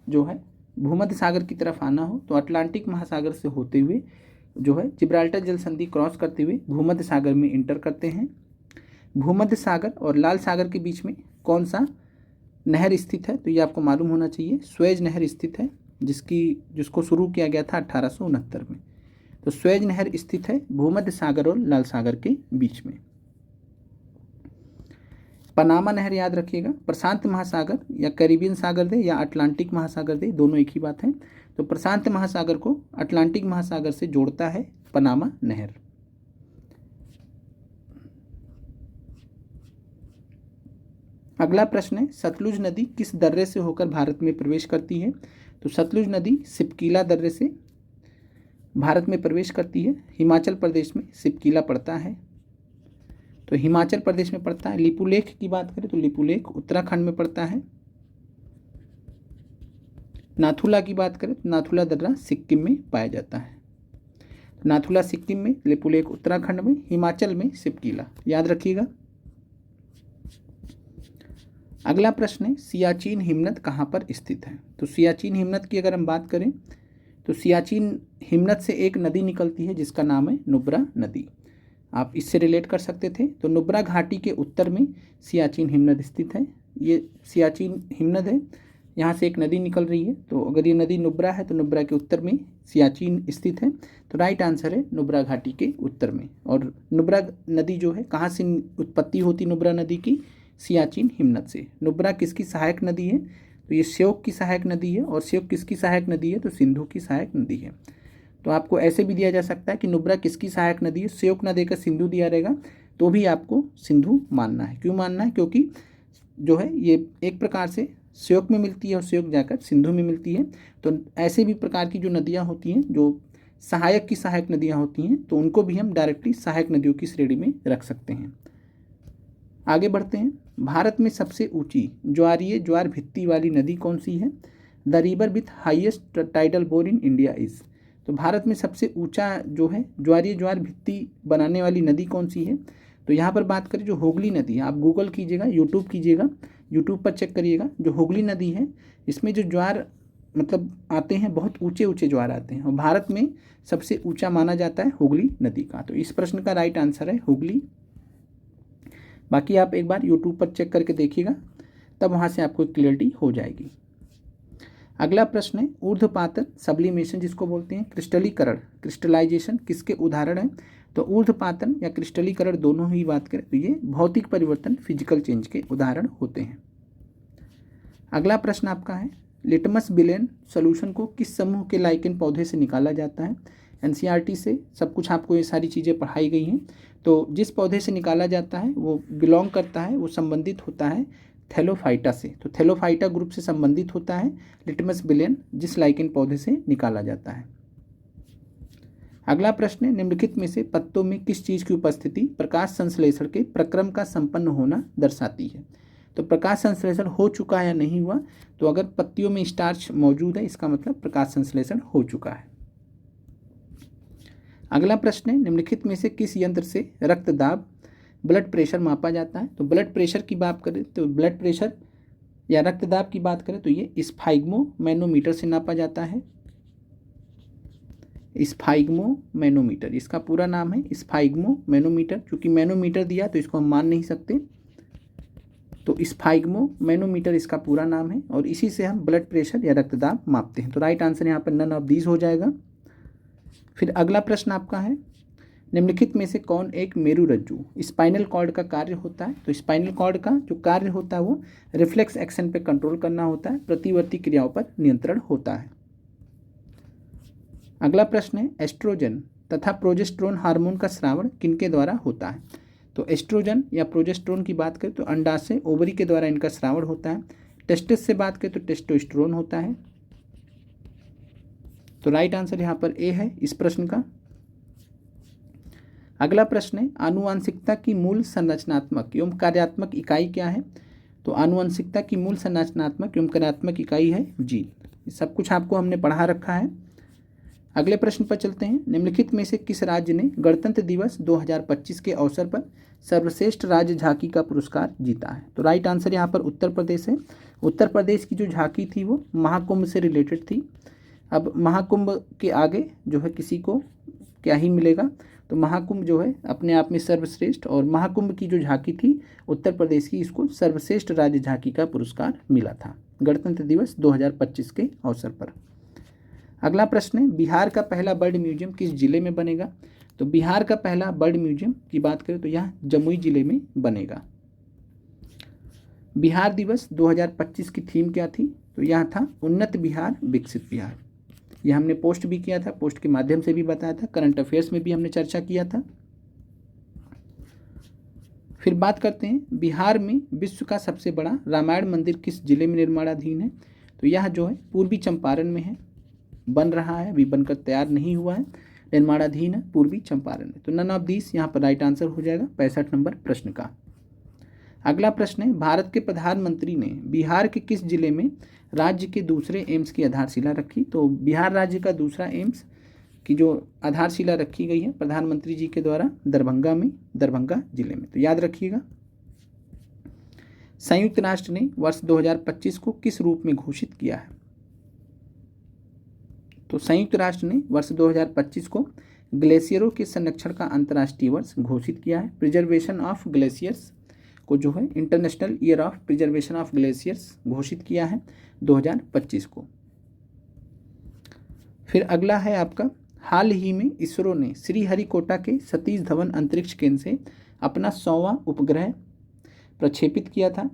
जो है भूमध्य सागर की तरफ आना हो तो अटलांटिक महासागर से होते हुए जो है जिब्राल्टर जल संधि क्रॉस करते हुए भूमध्य सागर में इंटर करते हैं। भूमध्य सागर और लाल सागर के बीच में कौन सा नहर स्थित है? तो ये आपको मालूम होना चाहिए, स्वेज नहर स्थित है, जिसको शुरू किया गया था 1869 में। तो स्वेज नहर स्थित है भूमध्य सागर और लाल सागर के बीच में। पनामा नहर याद रखिएगा, प्रशांत महासागर या कैरिबियन सागर दे या अटलांटिक महासागर दे, दोनों एक ही बात है। तो प्रशांत महासागर को अटलांटिक महासागर से जोड़ता है पनामा नहर। अगला प्रश्न है, सतलुज नदी किस दर्रे से होकर भारत में प्रवेश करती है? तो सतलुज नदी सिपकीला दर्रे से भारत में प्रवेश करती है। हिमाचल प्रदेश में सिपकीला पड़ता है, तो हिमाचल प्रदेश में पड़ता है। लिपुलेख की बात करें तो लिपुलेख उत्तराखंड में पड़ता है। नाथुला की बात करें तो नाथुला दर्रा सिक्किम में पाया जाता है। नाथुला सिक्किम में, लिपुलेख उत्तराखंड में, हिमाचल में सिपकीला, याद रखिएगा। अगला प्रश्न है, सियाचिन हिमनद कहाँ पर स्थित है? तो सियाचिन हिमनद की अगर हम बात करें तो सियाचिन हिमनद से एक नदी निकलती है जिसका नाम है नुब्रा नदी। आप इससे रिलेट कर सकते थे। तो नुब्रा घाटी के उत्तर में सियाचिन हिमनद स्थित है। ये सियाचिन हिमनद है, यहाँ से एक नदी निकल रही है। तो अगर ये नदी नुब्रा है तो नुब्रा के उत्तर में सियाचिन स्थित है। तो राइट आंसर है नुब्रा घाटी के उत्तर में। और नुब्रा नदी जो है कहाँ से उत्पत्ति होती नुब्रा नदी की? सियाचिन हिमनद से। नुब्रा किसकी सहायक नदी है? तो ये श्योक की सहायक नदी है। और श्योक किसकी सहायक नदी है? तो सिंधु की सहायक नदी है। तो आपको ऐसे भी दिया जा सकता है कि नुब्रा किसकी सहायक नदी है, श्योक ना देकर सिंधु दिया रहेगा तो भी आपको सिंधु मानना है। क्यों मानना है? क्योंकि जो है ये एक प्रकार से श्योक में मिलती है और श्योक जाकर सिंधु में मिलती है। तो ऐसे भी प्रकार की जो नदियाँ होती हैं जो सहायक की सहायक नदियाँ होती हैं तो उनको भी हम डायरेक्टली सहायक नदियों की श्रेणी में रख सकते हैं। आगे बढ़ते हैं। भारत में सबसे ऊंची ज्वारीय ज्वार भित्ति वाली नदी कौन सी है? The river with highest tidal bore in India is. तो भारत में सबसे ऊंचा जो है ज्वारीय ज्वार भित्ति बनाने वाली नदी कौन सी है? तो यहाँ पर बात करें जो हुगली नदी है, आप गूगल कीजिएगा, यूट्यूब कीजिएगा, यूट्यूब पर चेक करिएगा, जो हुगली नदी है इसमें जो ज्वार मतलब आते हैं, बहुत ऊंचे ऊंचे ज्वार आते हैं और भारत में सबसे ऊंचा माना जाता है हुगली नदी का। तो इस प्रश्न का राइट आंसर है हुगली। बाकी आप एक बार यूट्यूब पर चेक करके देखिएगा, तब वहाँ से आपको क्लियरिटी हो जाएगी। अगला प्रश्न है ऊर्ध्वपातन सब्लिमेशन जिसको बोलते हैं, क्रिस्टलीकरण क्रिस्टलाइजेशन किसके उदाहरण है? तो ऊर्ध्वपातन या क्रिस्टलीकरण दोनों ही बात करें तो ये भौतिक परिवर्तन फिजिकल चेंज के उदाहरण होते हैं। अगला प्रश्न आपका है लिटमस बिलेन सॉल्यूशन को किस समूह के लाइकेन पौधे से निकाला जाता है? एनसीईआरटी से सब कुछ आपको ये सारी चीज़ें पढ़ाई गई हैं। तो जिस पौधे से निकाला जाता है वो बिलोंग करता है, वो संबंधित होता है थैलोफाइटा से। तो थैलोफाइटा ग्रुप से संबंधित होता है लिटमस बिलेन, जिस लाइकेन पौधे से निकाला जाता है। अगला प्रश्न है निम्नलिखित में से पत्तों में किस चीज़ की उपस्थिति प्रकाश संश्लेषण के प्रक्रम का संपन्न होना दर्शाती है? तो प्रकाश संश्लेषण हो चुका है या नहीं हुआ? तो अगर पत्तियों में स्टार्च मौजूद है इसका मतलब प्रकाश संश्लेषण हो चुका है। अगला प्रश्न है निम्नलिखित में से किस यंत्र से रक्तदाब ब्लड प्रेशर मापा जाता है? तो ब्लड प्रेशर की बात करें तो ब्लड प्रेशर या रक्तदाब की बात करें तो ये स्फाइग्मो मैनोमीटर से नापा जाता है। स्फाइग्मो मैनोमीटर, इसका पूरा नाम है स्फाइग्मो मैनोमीटर। चूँकि मैनोमीटर दिया तो इसको हम मान नहीं सकते, तो स्फाइग्मो मैनोमीटर इसका पूरा नाम है और इसी से हम ब्लड प्रेशर या रक्तदाब मापते हैं। तो राइट आंसर यहाँ पर नन ऑफ दीज हो जाएगा। फिर अगला प्रश्न आपका है निम्नलिखित में से कौन एक मेरुरज्जु स्पाइनल कॉर्ड का कार्य होता है? तो स्पाइनल कॉर्ड का जो कार्य होता है वो रिफ्लेक्स एक्शन पे कंट्रोल करना होता है, प्रतिवर्ती क्रियाओं पर नियंत्रण होता है। अगला प्रश्न है एस्ट्रोजन तथा प्रोजेस्टेरोन हार्मोन का स्रावण किनके द्वारा होता है? तो एस्ट्रोजन या प्रोजेस्टेरोन की बात करें तो अंडाशय ओवरी के द्वारा इनका स्रावण होता है। टेस्टिस से बात करें तो टेस्टोस्टेरोन होता है। तो राइट आंसर यहाँ पर ए है इस प्रश्न का। अगला प्रश्न है आनुवंशिकता की मूल संरचनात्मक एवं कार्यात्मक इकाई क्या है? तो आनुवंशिकता की मूल संरचनात्मक एवं कार्यात्मक इकाई है जीन। सब कुछ आपको हमने पढ़ा रखा है। अगले प्रश्न पर चलते हैं निम्नलिखित में से किस राज्य ने गणतंत्र दिवस 2025 के अवसर पर सर्वश्रेष्ठ राज्य झांकी का पुरस्कार जीता है? तो राइट आंसर यहाँ पर उत्तर प्रदेश है। उत्तर प्रदेश की जो झांकी थी वो महाकुंभ से रिलेटेड थी। अब महाकुंभ के आगे जो है किसी को क्या ही मिलेगा, तो महाकुंभ जो है अपने आप में सर्वश्रेष्ठ, और महाकुंभ की जो झांकी थी उत्तर प्रदेश की, इसको सर्वश्रेष्ठ राज्य झांकी का पुरस्कार मिला था गणतंत्र दिवस 2025 के अवसर पर। अगला प्रश्न है बिहार का पहला बर्ड म्यूजियम किस जिले में बनेगा? तो बिहार का पहला बर्ड म्यूजियम की बात करें तो यह जमुई जिले में बनेगा। बिहार दिवस 2025 की थीम क्या थी? तो यह था उन्नत बिहार विकसित बिहार। यह हमने पोस्ट भी किया था, पोस्ट के माध्यम से भी बताया था, करंट अफेयर्स में भी हमने चर्चा किया था। फिर बात करते हैं बिहार में विश्व का सबसे बड़ा रामायण मंदिर किस जिले में निर्माणाधीन है? तो यह जो है पूर्वी चंपारण में है, बन रहा है, अभी बनकर तैयार नहीं हुआ है, निर्माणाधीन है पूर्वी चंपारण में। तो नन ऑफ दिस यहाँ पर राइट आंसर हो जाएगा 65 नंबर प्रश्न का। अगला प्रश्न है भारत के प्रधानमंत्री ने बिहार के किस जिले में राज्य के दूसरे एम्स की आधारशिला रखी? तो बिहार राज्य का दूसरा एम्स की जो आधारशिला रखी गई है प्रधानमंत्री जी के द्वारा दरभंगा में, दरभंगा जिले में। तो याद रखिएगा। संयुक्त राष्ट्र ने वर्ष 2025 को किस रूप में घोषित किया है? तो संयुक्त राष्ट्र ने वर्ष 2025 को ग्लेशियरों के संरक्षण का अंतर्राष्ट्रीय वर्ष घोषित किया है। प्रिजर्वेशन ऑफ ग्लेशियर्स को जो है international year of preservation of glaciers घोषित किया है 2025 को। फिर अगला है आपका हाल ही में इसरो ने श्रीहरिकोटा के सतीश धवन अंतरिक्ष केंद्र से अपना 100वां उपग्रह प्रक्षेपित किया था,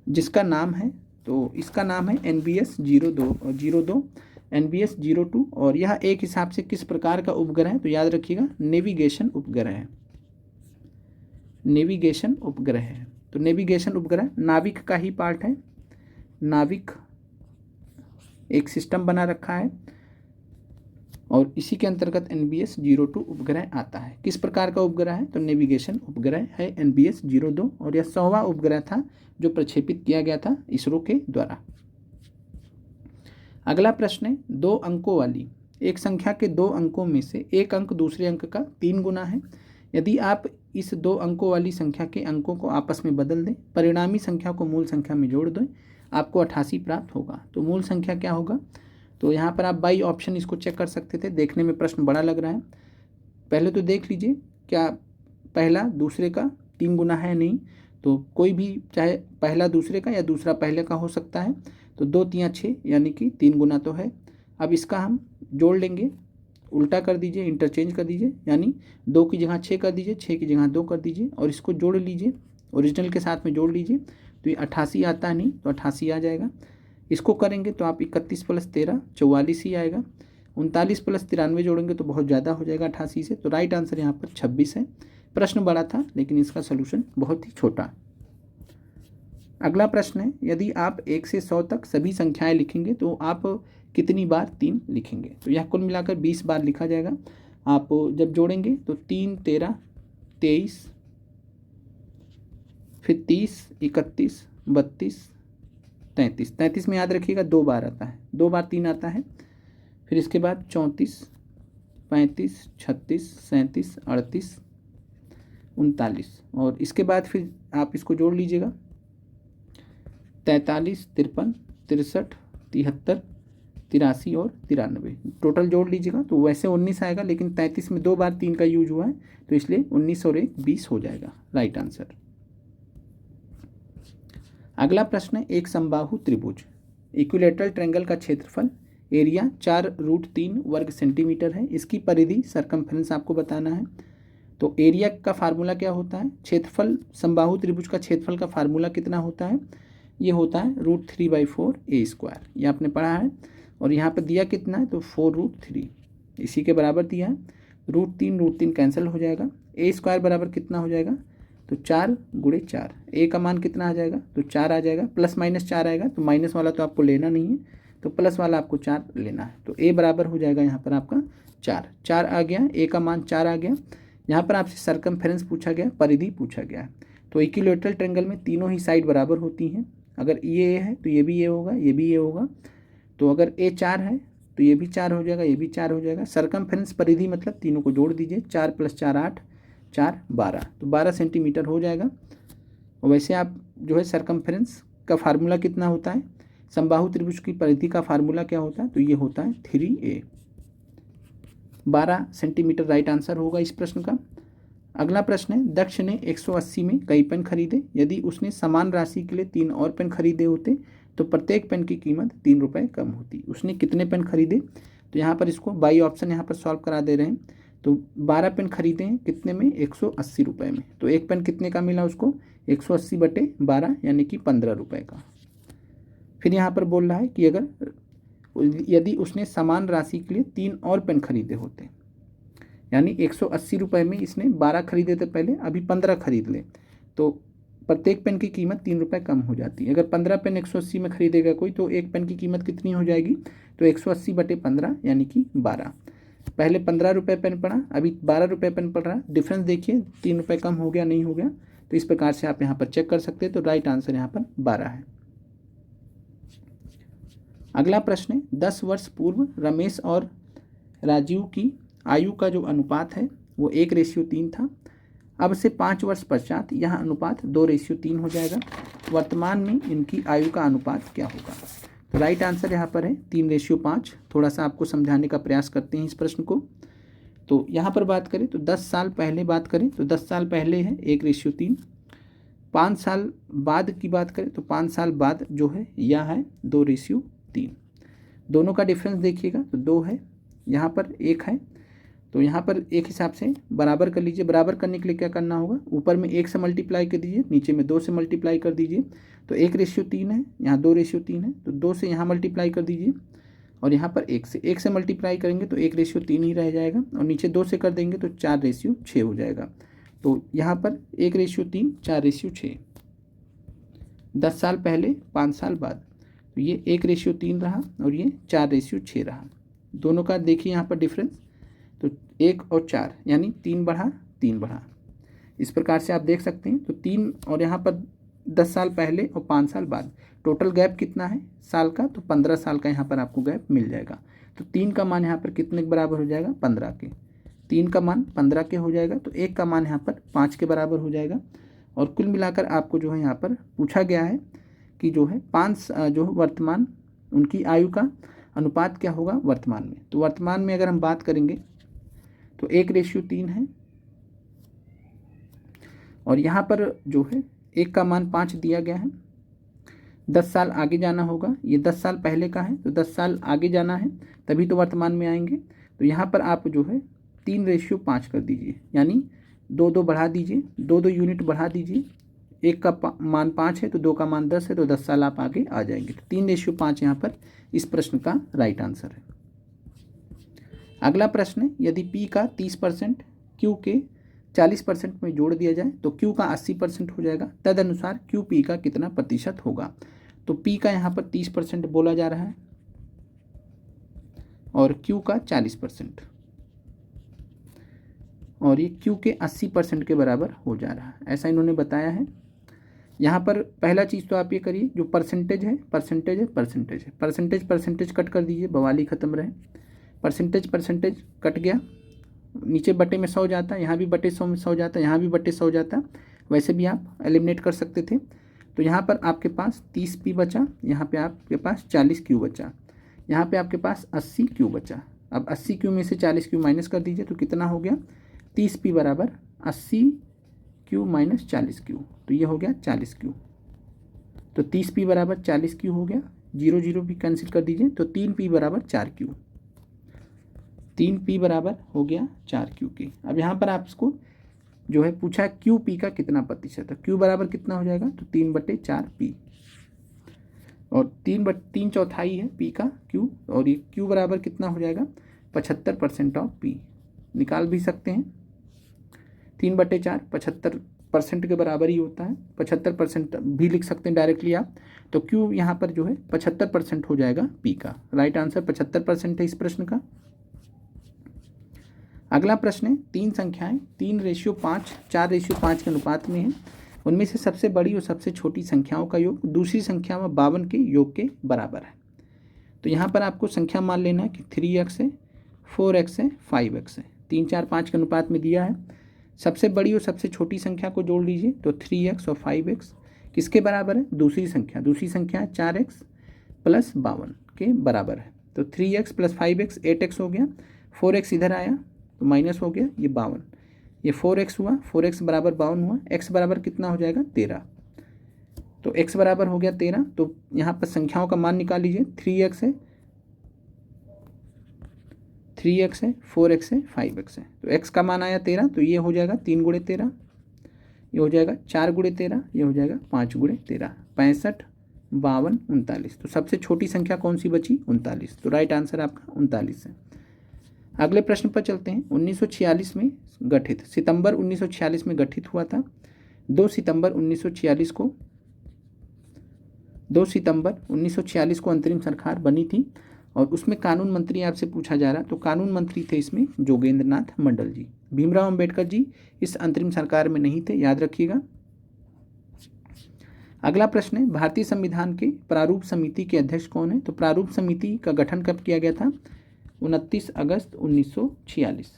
जिसका नाम है, तो इसका नाम है NBS 02 NBS 02, और यह एक हिसाब से किस प्रकार का उपग्रह है? तो याद रखिएगा नेविगेशन उपग्रह है, नेविगेशन उपग्रह है। तो नेविगेशन उपग्रह नाविक का ही पार्ट है, नाविक एक सिस्टम बना रखा है और इसी के अंतर्गत NBS 02 उपग्रह आता है। किस प्रकार का उपग्रह है? तो नेविगेशन उपग्रह है NBS 02 और यह 100वां उपग्रह था जो प्रक्षेपित किया गया था इसरो के द्वारा। अगला प्रश्न है, 2 अंकों वाली एक संख्या के 2 अंकों में से एक अंक दूसरे अंक का 3 गुना है। यदि आप इस 2 अंकों वाली संख्या के अंकों को आपस में बदल दें, परिणामी संख्या को मूल संख्या में जोड़ दें, आपको 88 प्राप्त होगा। तो मूल संख्या क्या होगा? तो यहाँ पर आप बाई ऑप्शन इसको चेक कर सकते थे। देखने में प्रश्न बड़ा लग रहा है, पहले तो देख लीजिए क्या पहला दूसरे का 3 गुना है? नहीं, तो कोई भी चाहे पहला दूसरे का या दूसरा पहले का हो सकता है। तो 2 3 6 यानी कि 3 गुना तो है। अब इसका हम जोड़ लेंगे, उल्टा कर दीजिए, इंटरचेंज कर दीजिए, यानी 2 की जगह 6 कर दीजिए, 6 की जगह 2 कर दीजिए और इसको जोड़ लीजिए, ओरिजिनल के साथ में जोड़ लीजिए। तो ये 88 आता है, नहीं तो 88 आ जाएगा। इसको करेंगे तो आप 31 + 13 44 ही आएगा। 39 + 93 जोड़ेंगे तो बहुत ज़्यादा हो जाएगा 88 से। तो राइट आंसर यहाँ पर 26 है। प्रश्न बड़ा था लेकिन इसका सोल्यूशन बहुत ही छोटा। अगला प्रश्न है, यदि आप 1 से 100 तक सभी संख्याएं लिखेंगे तो आप कितनी बार 3 लिखेंगे? तो यह कुल मिलाकर 20 बार लिखा जाएगा। आप जब जोड़ेंगे तो 3 13 23 फिर 30 31 32 33। 33 में याद रखिएगा 2 बार आता है, 2 बार 3 आता है। फिर इसके बाद 34 35 36 37 38 39 और इसके बाद फिर आप इसको जोड़ लीजिएगा 43 53 63 73 83 और 93। टोटल जोड़ लीजिएगा तो वैसे 19 आएगा, लेकिन 33 में 2 बार 3 का यूज हुआ है तो इसलिए 19 और 1 20 हो जाएगा राइट आंसर। अगला प्रश्न है, एक समबाहु त्रिभुज इक्विलेटरल ट्रायंगल का क्षेत्रफल एरिया 4√3 वर्ग सेंटीमीटर है। इसकी परिधि सर्कमफ्रेंस आपको बताना है। तो एरिया का फार्मूला क्या होता है? क्षेत्रफल समबाहु त्रिभुज का क्षेत्रफल का फार्मूला कितना होता है? ये होता है √3/4 a²। ये आपने पढ़ा है। और यहाँ पर दिया कितना है? तो 4√3 इसी के बराबर दिया है। √3 कैंसिल हो जाएगा। a² बराबर कितना हो जाएगा? तो 4 × 4। a का मान कितना आ जाएगा? तो 4 आ जाएगा। प्लस माइनस 4 आएगा, तो माइनस वाला तो आपको लेना नहीं है, तो प्लस वाला आपको 4 लेना है। तो a बराबर हो जाएगा यहाँ पर आपका 4 आ गया। a का मान 4 आ गया। यहाँ पर आपसे सर्कमफ्रेंस पूछा गया, परिधि पूछा गया। तो इक्विलेटरल ट्रायंगल में तीनों ही साइड बराबर होती हैं। अगर ये है तो ये भी ये होगा, ये भी ये होगा। तो अगर a 4 है तो ये भी 4 हो जाएगा, ये भी 4 हो जाएगा। सर्कमफ्रेंस परिधि मतलब तीनों को जोड़ दीजिए, 4 + 4 8 4 12, तो 12 सेंटीमीटर हो जाएगा। और वैसे आप जो है सर्कमफ्रेंस का फार्मूला कितना होता है? समबाहु त्रिभुज की परिधि का फार्मूला क्या होता है? तो ये होता है 3a। 12 सेंटीमीटर राइट आंसर होगा इस प्रश्न का। अगला प्रश्न है, दक्ष ने 180 में कई पेन खरीदे। यदि उसने समान राशि के लिए 3 और पेन खरीदे होते तो प्रत्येक पेन की कीमत 3 रुपये कम होती। उसने कितने पेन खरीदे? तो यहाँ पर इसको बाई ऑप्शन यहाँ पर सॉल्व करा दे रहे हैं। तो 12 पेन खरीदे हैं, कितने में? 180 रुपये में। तो एक पेन कितने का मिला उसको? 180/12 यानी कि 15 रुपये का। फिर यहाँ पर बोल रहा है कि अगर यदि उसने समान राशि के लिए 3 और पेन खरीदे होते, यानी 180 रुपये में इसने 12 खरीदे थे पहले, अभी 15 खरीद ले, तो प्रत्येक पेन की कीमत 3 रुपये कम हो जाती है। अगर 15 पेन 180 में खरीदेगा कोई तो एक पेन की कीमत कितनी हो जाएगी? तो 180/15 यानी कि 12। पहले 15 रुपये पेन पड़ा, अभी 12 रुपये पेन पड़ रहा। डिफरेंस देखिए, 3 रुपये कम हो गया, नहीं हो गया। तो इस प्रकार से आप यहाँ पर चेक कर सकते हैं। तो राइट आंसर यहाँ पर 12 है। अगला प्रश्न है, 10 वर्ष पूर्व रमेश और राजीव की आयु का जो अनुपात है वो 1:3 था। अब से 5 वर्ष पश्चात यह अनुपात 2:3 हो जाएगा। वर्तमान में इनकी आयु का अनुपात क्या होगा? तो राइट आंसर यहाँ पर है 3:5। थोड़ा सा आपको समझाने का प्रयास करते हैं इस प्रश्न को। तो यहाँ पर बात करें तो 10 साल पहले बात करें तो 10 साल पहले है 1:3। 5 साल बाद की बात करें तो 5 साल बाद जो है यह है 2:3। दोनों का डिफरेंस देखिएगा तो 2 है, यहाँ पर 1 है। तो यहाँ पर एक हिसाब से बराबर कर लीजिए। बराबर करने के लिए क्या करना होगा? ऊपर में 1 से मल्टीप्लाई कर दीजिए, नीचे में 2 से मल्टीप्लाई कर दीजिए। तो 1:3 है, यहाँ 2:3 है, तो 2 से यहाँ मल्टीप्लाई कर दीजिए और यहाँ पर 1 से मल्टीप्लाई करेंगे तो 1:3 ही रह जाएगा और नीचे 2 से कर देंगे तो 4:6 हो जाएगा। तो यहाँ पर 1:3 4:6। 10 साल पहले 5 साल बाद, तो ये 1:3 रहा और ये 4:6 रहा। दोनों का देखिए यहाँ पर डिफरेंस, तो 1 और 4 यानी 3 बढ़ा 3 बढ़ा, इस प्रकार से आप देख सकते हैं। तो 3 और यहाँ पर 10 साल पहले और 5 साल बाद, टोटल गैप कितना है साल का, तो 15 साल का यहाँ पर आपको गैप मिल जाएगा। तो 3 का मान यहाँ पर कितने के बराबर हो जाएगा, 15 के। 3 का मान 15 के हो जाएगा, तो 1 का मान यहाँ पर 5 के बराबर हो जाएगा। और कुल मिलाकर आपको जो है यहाँ पर पूछा गया है कि जो है 5 जो वर्तमान उनकी आयु का अनुपात क्या होगा वर्तमान में। तो वर्तमान में अगर हम बात करेंगे तो 1:3 है, और यहाँ पर जो है 1 का मान 5 दिया गया है। 10 साल आगे जाना होगा, ये 10 साल पहले का है, तो 10 साल आगे जाना है तभी तो वर्तमान में आएंगे। तो यहाँ पर आप जो है 3:5 कर दीजिए, यानी 2 बढ़ा दीजिए, 2 यूनिट बढ़ा दीजिए। 1 का मान 5 है तो 2 का मान 10 है, तो 10 साल आप आगे आ जाएंगे। तो 3:5 यहाँ पर इस प्रश्न का राइट आंसर है। अगला प्रश्न है, यदि P का 30% Q के 40% में जोड़ दिया जाए तो Q का 80% हो जाएगा, तदनुसार Q P का कितना प्रतिशत होगा। तो P का यहाँ पर 30% बोला जा रहा है और Q का 40%, और ये Q के 80% के बराबर हो जा रहा है, ऐसा इन्होंने बताया है। यहाँ पर पहला चीज़ तो आप ये करिए, जो परसेंटेज है परसेंटेज है परसेंटेज है, परसेंटेज परसेंटेज कट कर दीजिए, बवाली ख़त्म रहे। परसेंटेज परसेंटेज कट गया, नीचे बटे में 100 जाता, यहाँ भी बटे 100 में 100 जाता, यहाँ भी बटे 100 जाता, वैसे भी आप एलिमिनेट कर सकते थे। तो यहाँ पर आपके पास 30P बचा, यहाँ पे आपके पास 40Q बचा, यहाँ पे आपके पास 80Q बचा। अब 80Q में से 40Q माइनस कर दीजिए तो कितना हो गया, 30P बराबर 80Q माइनस 40Q, तो ये हो गया 40Q। तो 30P बराबर 40Q हो गया, 0 0 भी कैंसिल कर दीजिए, तो 3P बराबर 4Q, 3P बराबर हो गया 4Q के। अब यहाँ पर आपको जो है पूछा QP का कितना प्रतिशत है, Q बराबर कितना हो जाएगा, तो 3/4P, और 3 चौथाई है P का Q, और ये Q बराबर कितना हो जाएगा 75% ऑफ P, निकाल भी सकते हैं। 3/4 75% के बराबर ही होता है, 75% भी लिख सकते हैं डायरेक्टली आप। तो Q यहाँ पर जो है 75% हो जाएगा P का। राइट आंसर 75% है इस प्रश्न का। अगला प्रश्न है, 3 संख्याएं 3:5 4:5 के अनुपात में हैं, उनमें से सबसे बड़ी और सबसे छोटी संख्याओं का योग दूसरी संख्या में 52 के योग के बराबर है। तो यहाँ पर आपको संख्या मान लेना है कि 3x है, 4x है, 5x है, 3 4 5 के अनुपात में दिया है। सबसे बड़ी और सबसे छोटी संख्या को जोड़ लीजिए, तो 3x और 5x किसके बराबर है, दूसरी संख्या 4x प्लस 52 के बराबर है। तो 3x प्लस 5x 8x हो गया, 4x इधर आया तो माइनस हो गया, ये 52, ये 4x हुआ, 4x बराबर 52 हुआ, x बराबर कितना हो जाएगा 13, तो x बराबर हो गया 13। तो यहाँ पर संख्याओं का मान निकाल लीजिए, 3x है 4x है 5x है, तो x का मान आया 13, तो ये हो जाएगा 3 × 13, ये हो जाएगा 4 × 13, ये हो जाएगा 5 × 13, 65 52 39। तो सबसे छोटी संख्या कौन सी बची, 39, तो राइट आंसर आपका 39 है। अगले प्रश्न पर चलते हैं। 1946 में गठित, सितंबर 1946 में गठित हुआ था। 2 सितंबर 1946 को अंतरिम सरकार बनी थी, और उसमें कानून मंत्री आपसे पूछा जा रहा, तो कानून मंत्री थे इसमें जोगेंद्र नाथ मंडल जी। भीमराव अंबेडकर जी इस अंतरिम सरकार में नहीं थे, याद रखिएगा। अगला प्रश्न है, भारतीय संविधान के प्रारूप समिति के अध्यक्ष कौन है। तो प्रारूप समिति का गठन कब किया गया था, 29 अगस्त 1946।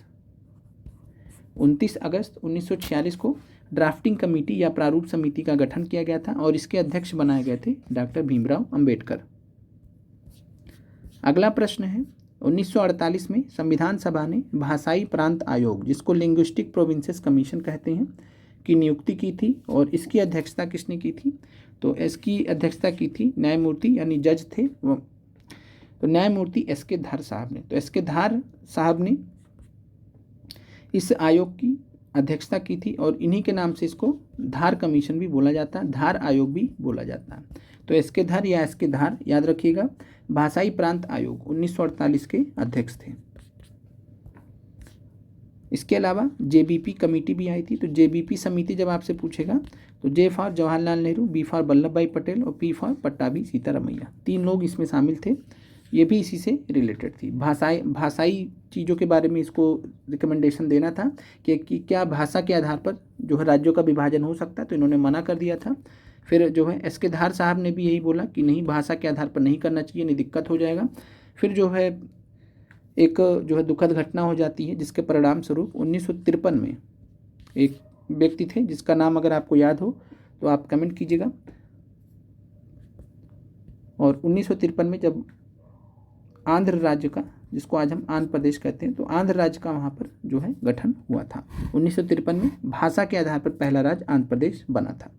29 अगस्त 1946 को ड्राफ्टिंग कमेटी या प्रारूप समिति का गठन किया गया था, और इसके अध्यक्ष बनाए गए थे डॉक्टर भीमराव अंबेडकर। अगला प्रश्न है, 1948 में संविधान सभा ने भाषाई प्रांत आयोग, जिसको लिंग्विस्टिक प्रोविंसेस कमीशन कहते हैं, की नियुक्ति की थी, और इसकी अध्यक्षता किसने की थी, तो इसकी अध्यक्षता की थी न्यायमूर्ति, यानी जज थे तो न्यायमूर्ति SK धार साहब ने। तो SK धार साहब ने इस आयोग की अध्यक्षता की थी, और इन्हीं के नाम से इसको धार कमीशन भी बोला जाता है, धार आयोग भी बोला जाता है। तो SK धार या SK धार याद रखिएगा, भाषाई प्रांत आयोग 1948 के अध्यक्ष थे। इसके अलावा JBP कमेटी भी आई थी। तो JBP समिति जब आपसे पूछेगा तो J for Jawaharlal Nehru, B for Vallabh भाई पटेल और P फॉर पट्टाभी सीतारमैया, 3 लोग इसमें शामिल थे। ये भी इसी से रिलेटेड थी। भाषाई चीज़ों के बारे में इसको रिकमेंडेशन देना था कि क्या भाषा के आधार पर जो है राज्यों का विभाजन हो सकता है, तो इन्होंने मना कर दिया था। फिर जो है एस के धार साहब ने भी यही बोला कि नहीं, भाषा के आधार पर नहीं करना चाहिए, नहीं दिक्कत हो जाएगा। फिर जो है एक जो है दुखद घटना हो जाती है, जिसके परिणाम स्वरूप 1953 में एक व्यक्ति थे जिसका नाम अगर आपको याद हो तो आप कमेंट कीजिएगा। और 1953 में जब आंध्र राज्य का, जिसको आज हम आंध्र प्रदेश कहते हैं, तो आंध्र राज्य का वहाँ पर जो है गठन हुआ था। 1953 में भाषा के आधार पर पहला राज्य आंध्र प्रदेश बना था।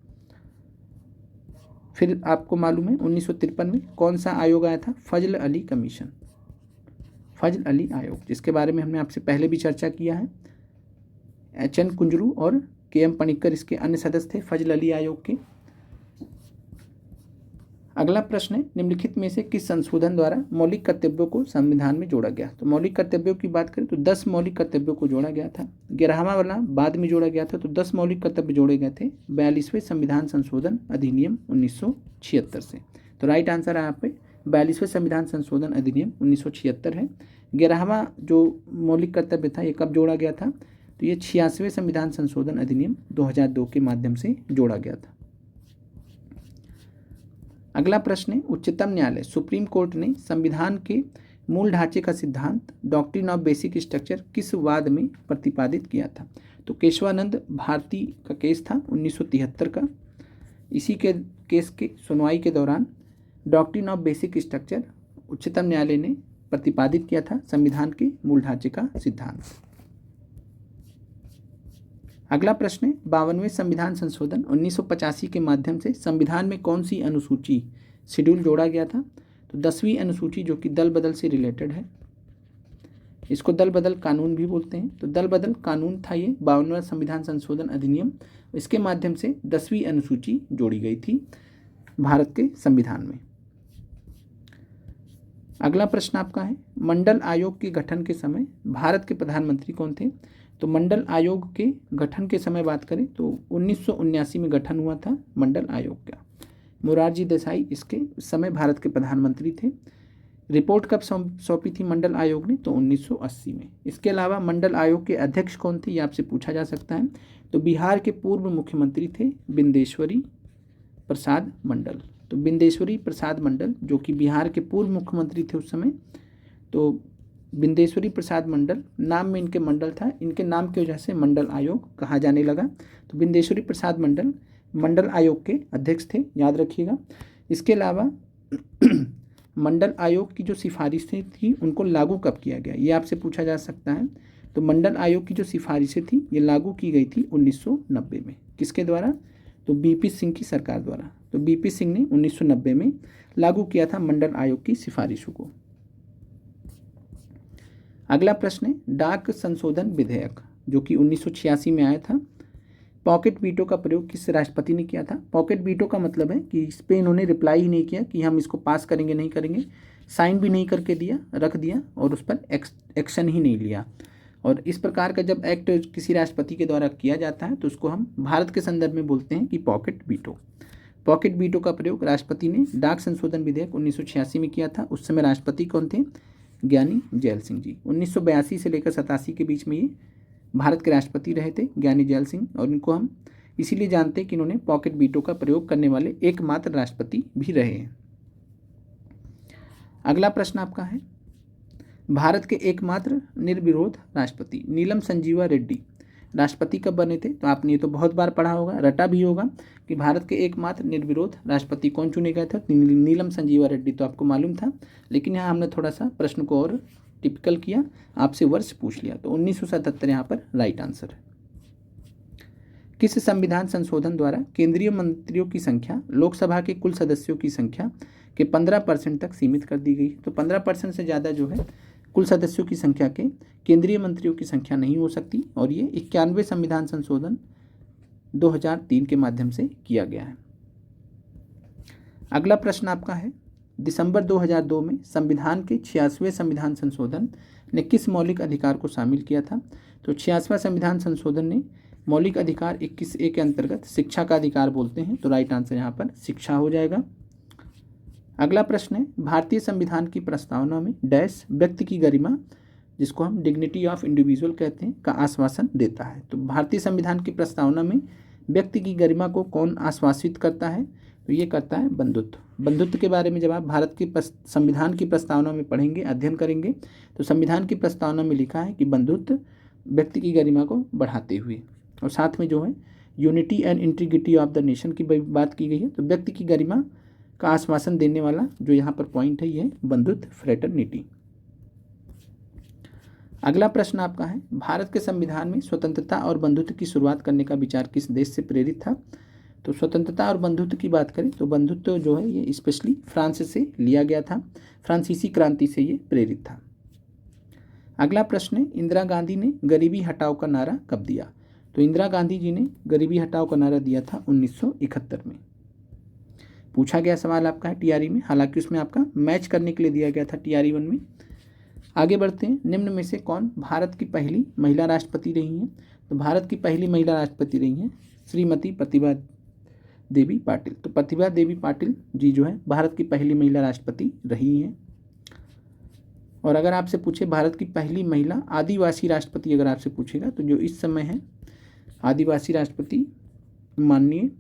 फिर आपको मालूम है 1953 में कौन सा आयोग आया था? फजल अली कमीशन, फजल अली आयोग, जिसके बारे में हमने आपसे पहले भी चर्चा किया है। एच.एन. कुंजरू और के.एम. पनिक्कर इसके अन्य सदस्य थे फजल अली आयोग के। अगला प्रश्न है, निम्नलिखित में से किस संशोधन द्वारा मौलिक कर्तव्यों को संविधान में जोड़ा गया? तो मौलिक कर्तव्यों की बात करें तो 10 मौलिक कर्तव्यों को जोड़ा गया था। 11वां वाला बाद में जोड़ा गया था, तो 10 मौलिक कर्तव्य जोड़े गए थे 42वें संविधान संशोधन अधिनियम 1976 से। तो राइट आंसर है यहाँ पे 42वें संविधान संशोधन अधिनियम 1976 है। 11वां जो मौलिक कर्तव्य था ये कब जोड़ा गया था? तो ये 86वें संविधान संशोधन अधिनियम 2002 के माध्यम से जोड़ा गया था। अगला प्रश्न है, उच्चतम न्यायालय सुप्रीम कोर्ट ने संविधान के मूल ढांचे का सिद्धांत डॉक्ट्रिन ऑफ बेसिक स्ट्रक्चर किस वाद में प्रतिपादित किया था? तो केशवानंद भारती का केस था 1973 का। इसी के केस के सुनवाई के दौरान डॉक्ट्रिन ऑफ बेसिक स्ट्रक्चर उच्चतम न्यायालय ने प्रतिपादित किया था संविधान के मूल ढांचे का सिद्धांत। अगला प्रश्न है, 52वें संविधान संशोधन 1985 के माध्यम से संविधान में कौन सी अनुसूची शेड्यूल जोड़ा गया था? तो 10वीं अनुसूची, जो कि दल बदल से रिलेटेड है। इसको दल बदल कानून भी बोलते हैं। तो दल बदल कानून था ये 52वां संविधान संशोधन अधिनियम। इसके माध्यम से 10वीं अनुसूची जोड़ी गई थी भारत के संविधान में। अगला प्रश्न आपका है, मंडल आयोग के गठन के समय भारत के प्रधानमंत्री कौन थे? तो मंडल आयोग के गठन के समय बात करें तो 1979 में गठन हुआ था मंडल आयोग का। मोरारजी देसाई इसके समय भारत के प्रधानमंत्री थे। रिपोर्ट कब सौंपी थी मंडल आयोग ने? तो 1980 में। इसके अलावा मंडल आयोग के अध्यक्ष कौन थे, ये आपसे पूछा जा सकता है। तो बिहार के पूर्व मुख्यमंत्री थे बिंदेश्वरी प्रसाद मंडल। तो बिंदेश्वरी प्रसाद मंडल जो कि बिहार के पूर्व मुख्यमंत्री थे उस समय। तो बिंदेश्वरी प्रसाद मंडल, नाम में इनके मंडल था, इनके नाम की वजह से मंडल आयोग कहा जाने लगा। तो बिंदेश्वरी प्रसाद मंडल मंडल आयोग के अध्यक्ष थे, याद रखिएगा। इसके अलावा मंडल आयोग की जो सिफारिशें थी उनको लागू कब किया गया, ये आपसे पूछा जा सकता है। तो मंडल आयोग की जो सिफारिशें थी ये लागू की गई थी 1990 में। किसके द्वारा? तो बीपी सिंह की सरकार द्वारा। तो बीपी सिंह ने 1990 में लागू किया था मंडल आयोग की सिफारिशों को। अगला प्रश्न है, डाक संशोधन विधेयक जो कि 1986 में आया था, पॉकेट वीटो का प्रयोग किस राष्ट्रपति ने किया था? पॉकेट वीटो का मतलब है कि इस पर इन्होंने रिप्लाई ही नहीं किया कि हम इसको पास करेंगे नहीं करेंगे, साइन भी नहीं करके दिया, रख दिया और उस पर एक्शन ही नहीं लिया। और इस प्रकार का जब एक्ट किसी राष्ट्रपति के द्वारा किया जाता है तो उसको हम भारत के संदर्भ में बोलते हैं कि पॉकेट वीटो। पॉकेट वीटो का प्रयोग राष्ट्रपति ने डाक संशोधन विधेयक 1986 में किया था। उस समय राष्ट्रपति कौन थे? ज्ञानी जैल सिंह जी। 1982 से लेकर 87 के बीच में ये भारत के राष्ट्रपति रहे थे ज्ञानी जैल सिंह, और इनको हम इसीलिए जानते हैं कि इन्होंने पॉकेट वीटो का प्रयोग करने वाले एकमात्र राष्ट्रपति भी रहे हैं। अगला प्रश्न आपका है, भारत के एकमात्र निर्विरोध राष्ट्रपति नीलम संजीवा रेड्डी राष्ट्रपति कब बने थे? तो आपने ये तो बहुत बार पढ़ा होगा, रटा भी होगा कि भारत के एकमात्र निर्विरोध राष्ट्रपति कौन चुने गए थे? नीलम संजीवा रेड्डी। तो आपको मालूम था, लेकिन यहाँ हमने थोड़ा सा प्रश्न को और टिपिकल किया, आपसे वर्ष पूछ लिया। तो 1977 यहाँ पर राइट आंसर है। किस संविधान संशोधन द्वारा केंद्रीय मंत्रियों की संख्या लोकसभा के कुल सदस्यों की संख्या के 15% तक सीमित कर दी गई? तो 15% से ज़्यादा जो है कुल सदस्यों की संख्या के केंद्रीय मंत्रियों की संख्या नहीं हो सकती, और ये 91वें संविधान संशोधन 2003 के माध्यम से किया गया है। अगला प्रश्न आपका है, दिसंबर 2002 में संविधान के 86वें संविधान संशोधन ने किस मौलिक अधिकार को शामिल किया था? तो 86वां संविधान संशोधन ने मौलिक अधिकार 21A के अंतर्गत शिक्षा का अधिकार बोलते हैं। तो राइट आंसर यहाँ पर शिक्षा हो जाएगा। अगला प्रश्न है, भारतीय संविधान की प्रस्तावना में डैश व्यक्ति की गरिमा, जिसको हम डिग्निटी ऑफ इंडिविजुअल कहते हैं, का आश्वासन देता है। तो भारतीय संविधान की प्रस्तावना में व्यक्ति की गरिमा को कौन आश्वासित करता है? तो ये करता है बंधुत्व। बंधुत्व के बारे में जब आप भारत के संविधान की प्रस्तावना में पढ़ेंगे, अध्ययन करेंगे, तो संविधान की प्रस्तावना में लिखा है कि बंधुत्व व्यक्ति की गरिमा को बढ़ाते हुए, और साथ में जो है unity and integrity of the nation की बात की गई है। तो व्यक्ति की गरिमा का आश्वासन देने वाला जो यहाँ पर पॉइंट है, ये बंधुत्व, फ्रेटर्निटी। अगला प्रश्न आपका है, भारत के संविधान में स्वतंत्रता और बंधुत्व की शुरुआत करने का विचार किस देश से प्रेरित था? तो स्वतंत्रता और बंधुत्व की बात करें तो बंधुत्व जो है ये स्पेशली फ्रांस से लिया गया था, फ्रांसीसी क्रांति से ये प्रेरित था। अगला प्रश्न है, इंदिरा गांधी ने गरीबी हटाओ का नारा कब दिया? तो इंदिरा गांधी जी ने गरीबी हटाओ का नारा दिया था 1971 में। पूछा गया सवाल आपका है टीआरई में, हालांकि उसमें आपका मैच करने के लिए दिया गया था टीआरई 1 में। आगे बढ़ते हैं, निम्न में से कौन भारत की पहली महिला राष्ट्रपति रही हैं? तो भारत की पहली महिला राष्ट्रपति रही हैं श्रीमती प्रतिभा देवी पाटिल। तो प्रतिभा देवी पाटिल जी जो है भारत की पहली महिला राष्ट्रपति रही हैं। और अगर आपसे पूछे भारत की पहली महिला आदिवासी राष्ट्रपति अगर आपसे पूछेगा, तो जो इस समय है आदिवासी राष्ट्रपति माननीय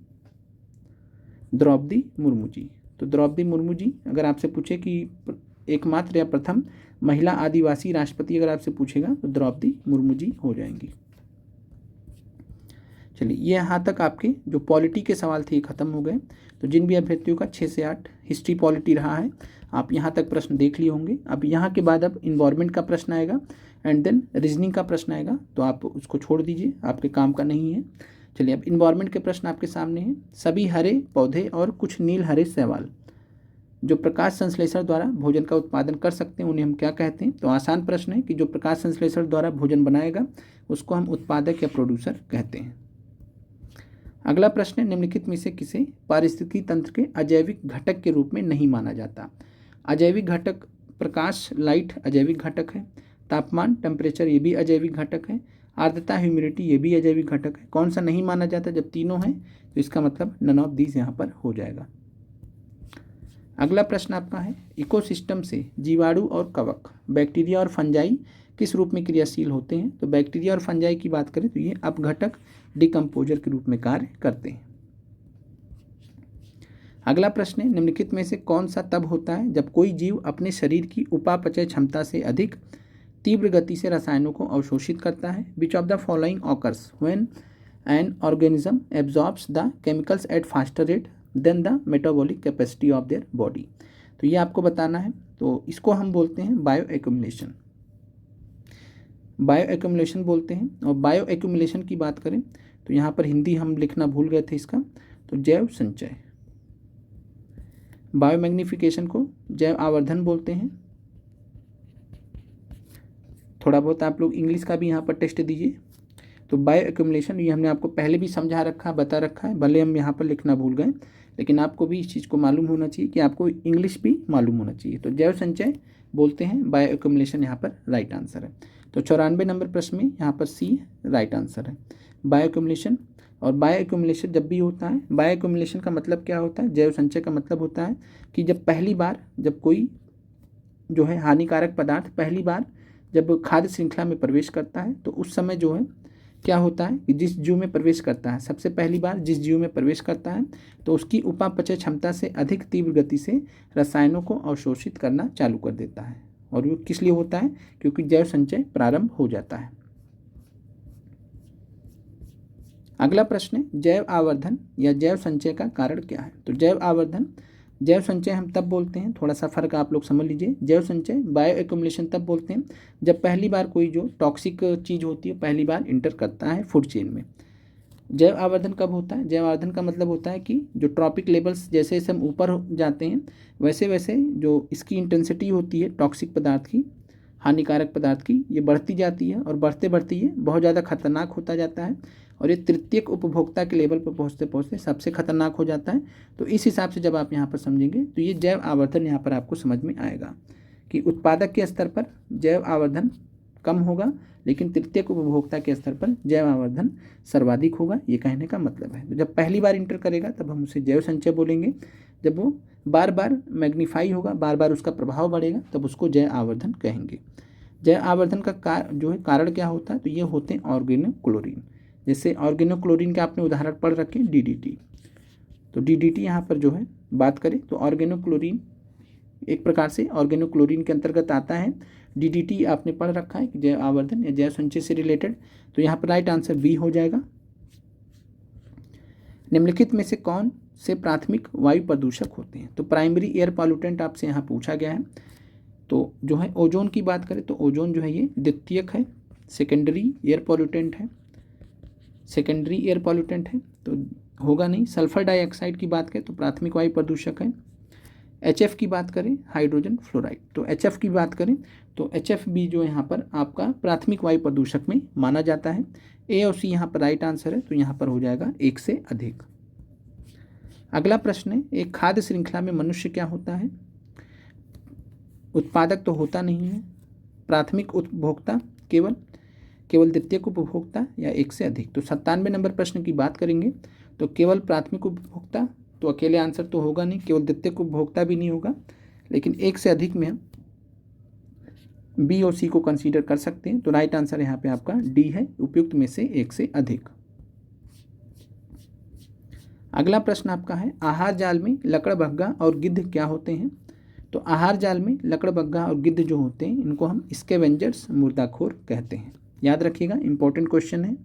द्रौपदी मुर्मू जी। तो द्रौपदी मुर्मू जी अगर आपसे पूछे कि एकमात्र या प्रथम महिला आदिवासी राष्ट्रपति अगर आपसे पूछेगा, तो द्रौपदी मुर्मू जी हो जाएंगी। चलिए, ये यहाँ तक आपके जो पॉलिटी के सवाल थे ये खत्म हो गए। तो जिन भी अभ्यर्थियों का 6 से 8 हिस्ट्री पॉलिटी रहा है, आप यहाँ तक प्रश्न देख लिए होंगे। अब यहाँ के बाद अब इन्वायरमेंट का प्रश्न आएगा एंड देन रीजनिंग का प्रश्न आएगा, तो आप उसको छोड़ दीजिए, आपके काम का नहीं है। चलिए, अब इन्वायरमेंट के प्रश्न आपके सामने हैं। सभी हरे पौधे और कुछ नील हरे शैवाल जो प्रकाश संश्लेषण द्वारा भोजन का उत्पादन कर सकते हैं, उन्हें हम क्या कहते हैं? तो आसान प्रश्न है कि जो प्रकाश संश्लेषण द्वारा भोजन बनाएगा उसको हम उत्पादक या प्रोड्यूसर कहते हैं। अगला प्रश्न है, निम्नलिखित में से किसे पारिस्थितिकी तंत्र के अजैविक घटक के रूप में नहीं माना जाता? अजैविक घटक, प्रकाश, लाइट अजैविक घटक है, तापमान, टेम्परेचर, ये भी अजैविक घटक है, आर्द्रता, ह्यूमिडिटी, ये भी अजैविक घटक है। कौन सा नहीं माना जाता? जब तीनों हैं तो इसका मतलब नन ऑफ दीज यहाँ पर हो जाएगा। अगला प्रश्न आपका है, इकोसिस्टम से जीवाणु और कवक, बैक्टीरिया और फंजाई किस रूप में क्रियाशील होते हैं? तो बैक्टीरिया और फंजाई की बात करें तो ये अपघटक, डिकम्पोजर के रूप में कार्य करते हैं। अगला प्रश्न है, निम्नलिखित में से कौन सा तब होता है जब कोई जीव अपने शरीर की उपापचय क्षमता से अधिक तीव्र गति से रसायनों को अवशोषित करता है? Which of the following occurs when an organism absorbs the chemicals at faster rate than the metabolic capacity of their body? तो ये आपको बताना है। तो इसको हम बोलते हैं बायो एक्यूमुलेशन, बायो एक्यूमुलेशन बोलते हैं। और बायो एक्यूमुलेशन की बात करें तो यहाँ पर हिंदी हम लिखना भूल गए थे इसका, तो जैव संचय। बायो मैग्निफिकेशन को जैव आवर्धन बोलते हैं। थोड़ा बहुत आप लोग इंग्लिश का भी यहाँ पर टेस्ट दीजिए। तो बायो एक्यूमुलेशन ये हमने आपको पहले भी समझा रखा, बता रखा है, भले हम यहाँ पर लिखना भूल गए, लेकिन आपको भी इस चीज़ को मालूम होना चाहिए कि आपको इंग्लिश भी मालूम होना चाहिए। तो जैव संचय बोलते हैं, बायो एक्यूमुलेशन यहाँ पर राइट आंसर है। तो 94 नंबर प्रश्न में यहाँ पर सी राइट आंसर है, बायो एक्यूमुलेशन। और बायो एक्यूमुलेशन जब भी होता है, बायो एक्यूमुलेशन का मतलब क्या होता है? जैव संचय का मतलब होता है कि जब पहली बार जब कोई जो है हानिकारक पदार्थ पहली बार जब खाद्य श्रृंखला में प्रवेश करता है, तो उस समय जो है क्या होता है कि जिस जीव में प्रवेश करता है, सबसे पहली बार जिस जीव में प्रवेश करता है, तो उसकी उपापचय क्षमता से अधिक तीव्र गति से रसायनों को अवशोषित करना चालू कर देता है। और वो किस लिए होता है? क्योंकि जैव संचय प्रारंभ हो जाता है। अगला प्रश्न है, जैव आवर्धन या जैव संचय का कारण क्या है? तो जैव आवर्धन, जैव संचय हम तब बोलते हैं, थोड़ा सा फर्क आप लोग समझ लीजिए। जैव संचय, बायो एक्यूमुलेशन तब बोलते हैं जब पहली बार कोई जो टॉक्सिक चीज़ होती है पहली बार इंटर करता है फूड चेन में। जैव आवर्धन कब होता है? जैव आवर्धन का मतलब होता है कि जो ट्रॉपिक लेवल्स जैसे जैसे हम ऊपर जाते हैं वैसे वैसे जो इसकी इंटेंसिटी होती है टॉक्सिक पदार्थ की, हानिकारक पदार्थ की, ये बढ़ती जाती है और बढ़ते बढ़ते ये बहुत ज़्यादा खतरनाक होता जाता है और ये तृतीयक उपभोक्ता के लेवल पर पहुँचते पहुँचते सबसे खतरनाक हो जाता है। तो इस हिसाब से जब आप यहाँ पर समझेंगे तो ये जैव आवर्धन यहाँ पर आपको समझ में आएगा कि उत्पादक के स्तर पर जैव आवर्धन कम होगा, लेकिन तृतीयक उपभोक्ता के स्तर पर जैव आवर्धन सर्वाधिक होगा। ये कहने का मतलब है। तो जब पहली बार इंटर करेगा तब हम उसे जैव संचय बोलेंगे, जब वो बार बार मैग्नीफाई होगा, बार बार उसका प्रभाव बढ़ेगा, तब उसको जय आवर्धन कहेंगे। जय आवर्धन का जो है कारण क्या होता है, तो ये होते हैं ऑर्गेनोक्लोरीन। जैसे ऑर्गेनोक्लोरीन के आपने उदाहरण पढ़ रखे डीडीटी, तो डीडीटी यहाँ पर जो है बात करें तो ऑर्गेनोक्लोरीन एक प्रकार से ऑर्गेनोक्लोरीन के अंतर्गत आता है। डीडीटी आपने पढ़ रखा है कि जैव आवर्धन या जैव संचय से रिलेटेड, तो यहाँ पर राइट आंसर बी हो जाएगा। निम्नलिखित में से कौन से प्राथमिक वायु प्रदूषक होते हैं, तो प्राइमरी एयर पॉल्यूटेंट आपसे यहाँ पूछा गया है। तो जो है ओजोन की बात करें तो ओजोन जो है ये द्वितीयक है, सेकेंडरी एयर पॉल्यूटेंट है, सेकेंडरी एयर पॉल्यूटेंट है तो होगा नहीं। सल्फर डाइऑक्साइड की बात करें तो प्राथमिक वायु प्रदूषक है। HF की बात करें हाइड्रोजन फ्लोराइड, तो HF की बात करें तो HF भी जो यहाँ पर आपका प्राथमिक वायु प्रदूषक में माना जाता है। A और C यहाँ पर राइट आंसर है, तो यहाँ पर हो जाएगा एक से अधिक। अगला प्रश्न है, एक खाद्य श्रृंखला में मनुष्य क्या होता है, उत्पादक तो होता नहीं है, प्राथमिक उपभोक्ता, केवल द्वितीयक उपभोक्ता या एक से अधिक। तो 97 नंबर प्रश्न की बात करेंगे तो केवल प्राथमिक उपभोक्ता, तो अकेले आंसर तो होगा नहीं, केवल द्वितीयक उपभोक्ता भी नहीं होगा, लेकिन एक से अधिक में हम बी और सी को कंसीडर कर सकते हैं। तो राइट आंसर यहाँ पे आपका डी है, उपयुक्त में से एक से अधिक। अगला प्रश्न आपका है, आहार जाल में लकड़बग्गा और गिद्ध क्या होते हैं, तो आहार जाल में लकड़बग्गा और गिद्ध जो होते हैं इनको हम स्कैवेंजर्स मुर्दाखोर कहते हैं, याद रखिएगा, इंपॉर्टेंट क्वेश्चन है।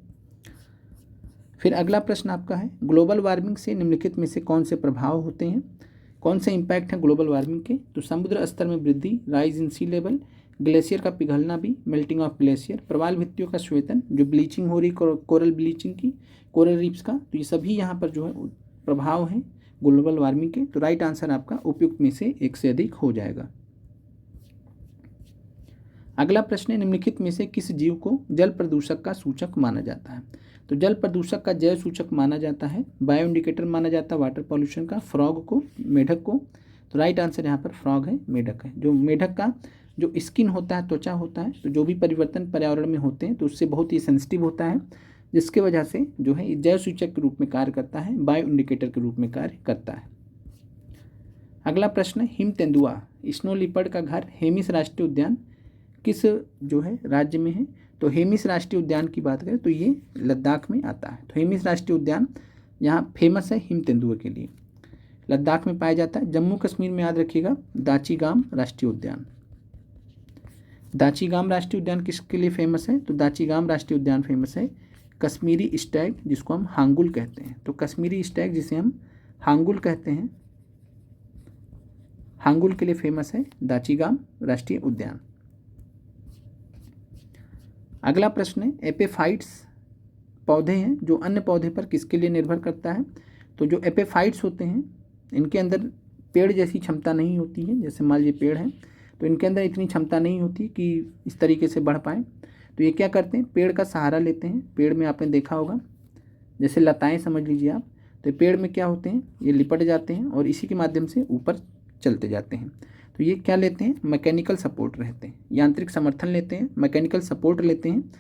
फिर अगला प्रश्न आपका है, ग्लोबल वार्मिंग से निम्नलिखित में से कौन से प्रभाव होते हैं, कौन से इंपैक्ट हैं ग्लोबल वार्मिंग के, तो समुद्र स्तर में वृद्धि, rise in sea level, glacier का पिघलना भी, मेल्टिंग ऑफ ग्लेशियर, प्रवाल भित्तियों का श्वेतन, जो ब्लीचिंग हो रही कोरल ब्लीचिंग की, कोरल रीफ्स का, तो ये सभी यहाँ पर जो है प्रभाव हैं ग्लोबल वार्मिंग के। तो राइट आंसर आपका उपयुक्त में से एक से अधिक हो जाएगा। अगला प्रश्न है, निम्नलिखित में से किस जीव को जल प्रदूषक का सूचक माना जाता है, तो जल प्रदूषक का जैव सूचक माना जाता है, बायो इंडिकेटर माना जाता है वाटर पॉल्यूशन का, फ्रॉग को, मेढक को। तो राइट आंसर यहाँ पर फ्रॉग है, मेढक है। जो मेढक का जो स्किन होता है, त्वचा होता है, तो जो भी परिवर्तन पर्यावरण में होते हैं तो उससे बहुत ही सेंसिटिव होता है, जिसकी वजह से जो है जैव सूचक के रूप में कार्य करता है, बायो इंडिकेटर के रूप में कार्य करता है। अगला प्रश्न, हिम तेंदुआ स्नो लिपर्ड का घर हेमिस राष्ट्रीय उद्यान किस जो है राज्य में है, तो हेमिस राष्ट्रीय उद्यान की बात करें तो ये लद्दाख में आता है। तो हेमिस राष्ट्रीय उद्यान यहाँ फेमस है हिम तेंदुए के लिए, लद्दाख में पाया जाता है। जम्मू कश्मीर में याद रखिएगा दाचीगाम राष्ट्रीय उद्यान, दाचीगाम राष्ट्रीय उद्यान किसके लिए फेमस है, तो दाचीगाम राष्ट्रीय उद्यान फेमस है कश्मीरी स्टैग जिसको हम हांगुल कहते हैं, तो कश्मीरी स्टैग जिसे हम हांगुल कहते हैं, हांगुल के लिए फेमस है दाचीगाम राष्ट्रीय उद्यान। अगला प्रश्न है, एपिफाइट्स पौधे हैं जो अन्य पौधे पर किसके लिए निर्भर करता है, तो जो एपिफाइट्स होते हैं इनके अंदर पेड़ जैसी क्षमता नहीं होती है, जैसे मान लीजिए पेड़ है तो इनके अंदर इतनी क्षमता नहीं होती कि इस तरीके से बढ़ पाए, तो ये क्या करते हैं, पेड़ का सहारा लेते हैं। पेड़ में आपने देखा होगा जैसे लताएं समझ लीजिए आप, तो पेड़ में क्या होते हैं, ये लिपट जाते हैं और इसी के माध्यम से ऊपर चलते जाते हैं। तो ये क्या लेते हैं, मैकेनिकल सपोर्ट रहते हैं, यांत्रिक समर्थन लेते हैं, मैकेनिकल सपोर्ट लेते हैं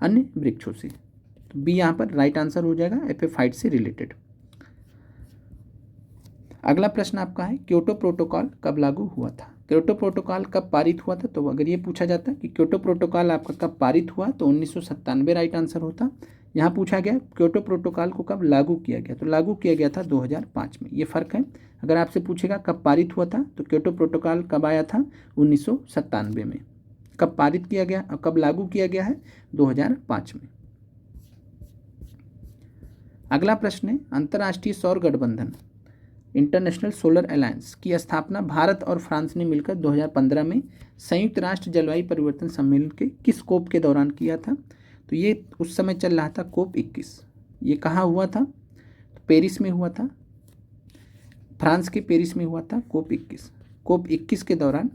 अन्य वृक्षों से। तो बी यहाँ पर राइट आंसर हो जाएगा, एपिफाइट से रिलेटेड। अगला प्रश्न आपका है, क्योटो प्रोटोकॉल कब लागू हुआ था, क्योटो प्रोटोकॉल कब पारित हुआ था, तो अगर ये पूछा जाता कि क्योटो प्रोटोकॉल आपका कब पारित हुआ तो 1997 राइट आंसर होता। यहाँ पूछा गया क्योटो प्रोटोकॉल को कब लागू किया गया, तो लागू किया गया था 2005 में, ये फ़र्क है। अगर आपसे पूछेगा कब पारित हुआ था तो क्योटो प्रोटोकॉल कब आया था 1997 में, कब पारित किया गया और कब लागू किया गया है 2005 में। अगला प्रश्न है, अंतर्राष्ट्रीय सौर गठबंधन इंटरनेशनल सोलर अलायंस की स्थापना भारत और फ्रांस ने मिलकर 2015 में संयुक्त राष्ट्र जलवायु परिवर्तन सम्मेलन के किस कोप के दौरान किया था, तो ये उस समय चल रहा था कोप 21। ये कहाँ हुआ था, तो पेरिस में हुआ था, फ्रांस के पेरिस में हुआ था कोप 21। कोप 21 के दौरान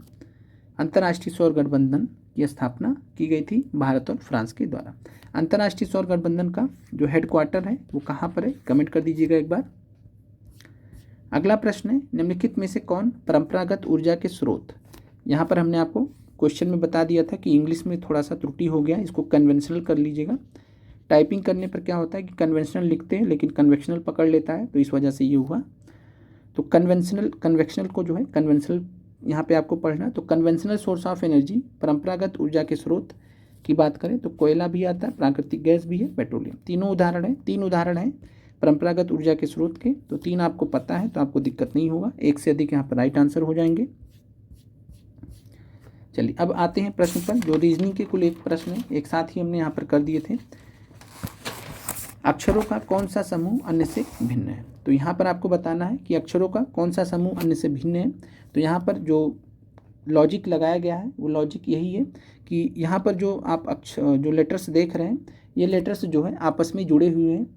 अंतर्राष्ट्रीय सौर गठबंधन की स्थापना की गई थी भारत और फ्रांस के द्वारा। अंतर्राष्ट्रीय सौर गठबंधन का जो हेडक्वार्टर है वो कहाँ पर है, कमेंट कर दीजिएगा एक बार। अगला प्रश्न है, निम्नलिखित में से कौन परंपरागत ऊर्जा के स्रोत, यहाँ पर हमने आपको क्वेश्चन में बता दिया था कि इंग्लिश में थोड़ा सा त्रुटि हो गया, इसको कन्वेंशनल कर लीजिएगा। टाइपिंग करने पर क्या होता है कि कन्वेंशनल लिखते हैं लेकिन कन्वेक्शनल पकड़ लेता है, तो इस वजह से ये हुआ। तो कन्वेक्शनल को जो है कन्वेंशनल यहाँ पे आपको पढ़ना। तो कन्वेंशनल सोर्स ऑफ एनर्जी, परंपरागत ऊर्जा के स्रोत की बात करें तो कोयला भी आता है, प्राकृतिक गैस भी है, पेट्रोलियम। तीन उदाहरण हैं परंपरागत ऊर्जा के स्रोत के। तो 3 आपको पता है तो आपको दिक्कत नहीं होगा, एक से अधिक यहाँ पर राइट आंसर हो जाएंगे। चलिए अब आते हैं प्रश्न पर, जो रीजनिंग के कुल 1 प्रश्न है, एक साथ ही हमने यहाँ पर कर दिए थे। अक्षरों का कौन सा समूह अन्य से भिन्न है? तो यहाँ पर आपको बताना है कि अक्षरों का कौन सा समूह अन्य से भिन्न है। तो यहाँ पर जो लॉजिक लगाया गया है वो लॉजिक यही है कि यहाँ पर जो आप जो लेटर्स देख रहे हैं, ये लेटर्स जो है आपस में जुड़े हुए हैं,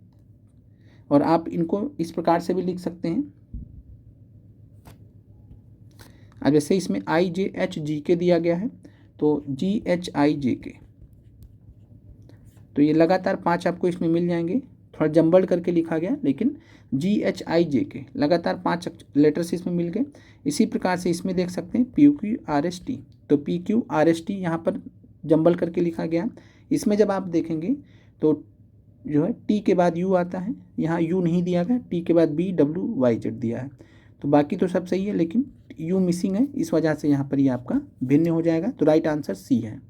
और आप इनको इस प्रकार से भी लिख सकते हैं। अब जैसे इसमें IJHGK दिया गया है, तो GHIJK, तो ये लगातार 5 आपको इसमें मिल जाएंगे। थोड़ा जंबल करके लिखा गया, लेकिन GHIJK लगातार 5 लेटर्स इसमें मिल गए। इसी प्रकार से इसमें देख सकते हैं PQRST, तो PQRST यहाँ पर जंबल करके लिखा गया। इसमें जब आप देखेंगे तो जो है T के बाद U आता है, यहाँ U नहीं दिया गया, T के बाद BWYZ दिया है। तो बाकी तो सब सही है, लेकिन U मिसिंग है, इस वजह से यहाँ पर ये आपका भिन्न हो जाएगा। तो राइट आंसर C है।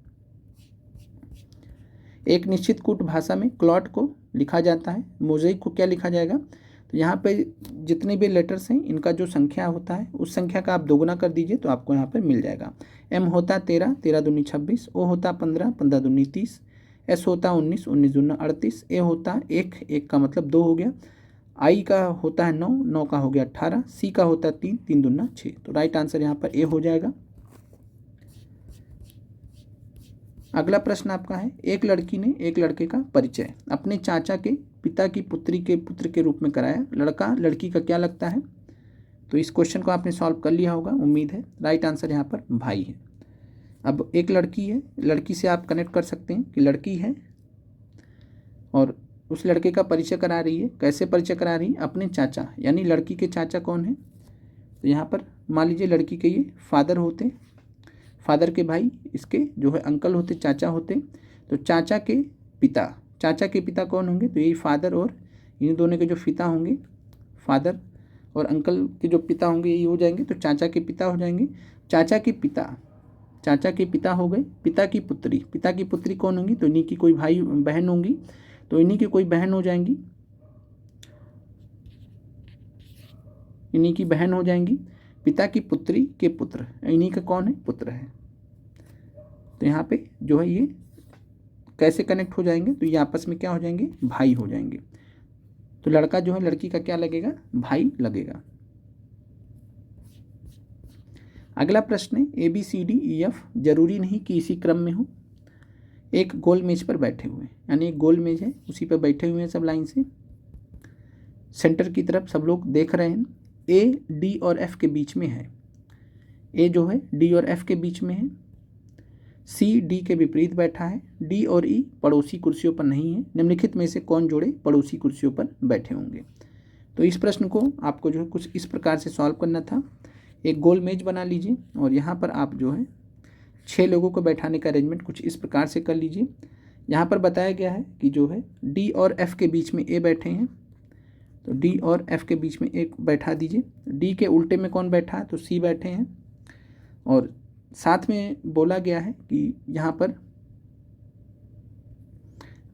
एक निश्चित कूट भाषा में क्लॉट को लिखा जाता है, मोज़ेक को क्या लिखा जाएगा? तो यहाँ पे जितने भी लेटर्स हैं इनका जो संख्या होता है उस संख्या का आप दोगुना कर दीजिए तो आपको यहाँ पर मिल जाएगा। M होता 13, 13 दूनी 26, O होता 15, 15 दूनी 30, S होता 19, 19 दूना 38, A होता 1, 1 का मतलब 2 हो गया, I का होता है 9, 9 का हो गया 18, C का होता 3, 3 दूना 6। तो राइट आंसर यहाँ पर A हो जाएगा। अगला प्रश्न आपका है, एक लड़की ने एक लड़के का परिचय अपने चाचा के पिता की पुत्री के पुत्र के रूप में कराया। लड़का लड़की का क्या लगता है? तो इस क्वेश्चन को आपने सॉल्व कर लिया होगा, उम्मीद है। राइट आंसर यहाँ पर भाई है। अब एक लड़की है, लड़की से आप कनेक्ट कर सकते हैं कि लड़की है और उस लड़के का परिचय करा रही है। कैसे परिचय करा रही है? अपने चाचा, यानी लड़की के चाचा कौन है? तो यहाँ पर मान लीजिए लड़की के ये फादर होते, फादर के भाई इसके जो है अंकल होते, चाचा होते। तो चाचा के पिता कौन होंगे? तो यही फादर और इन दोनों के जो पिता होंगे, फादर और अंकल के जो पिता होंगे यही हो जाएंगे, तो चाचा के पिता हो जाएंगे। चाचा के पिता हो गए। पिता की पुत्री कौन होंगी? तो इन्हीं की कोई भाई बहन होंगी, तो इन्हीं की कोई बहन हो जाएंगी, इन्हीं की बहन हो जाएंगी। पिता की पुत्री के पुत्र इन्हीं का कौन है? पुत्र है। तो यहाँ पे जो है ये कैसे कनेक्ट हो जाएंगे? तो ये आपस में क्या हो जाएंगे? भाई हो जाएंगे। तो लड़का जो है लड़की का क्या लगेगा? भाई लगेगा। अगला प्रश्न है, ABCDEF जरूरी नहीं कि इसी क्रम में हो। एक गोल मेज पर बैठे हुए, यानी एक गोल मेज है उसी पर बैठे हुए हैं सब लाइन से, सेंटर की तरफ सब लोग देख रहे हैं। A D और F के बीच में है, A जो है D और F के बीच में है। C D के विपरीत बैठा है। D और E पड़ोसी कुर्सियों पर नहीं है। निम्नलिखित में से कौन जोड़े पड़ोसी कुर्सियों पर बैठे होंगे? तो इस प्रश्न को आपको जो है कुछ इस प्रकार से सॉल्व करना था। एक गोल मेज बना लीजिए और यहाँ पर आप जो है 6 लोगों को बैठाने का अरेंजमेंट कुछ इस प्रकार से कर लीजिए। यहाँ पर बताया गया है कि जो है D और F के बीच में A बैठे हैं, तो D और F के बीच में एक बैठा दीजिए। D के उल्टे में कौन बैठा है? तो C बैठे हैं। और साथ में बोला गया है कि यहाँ पर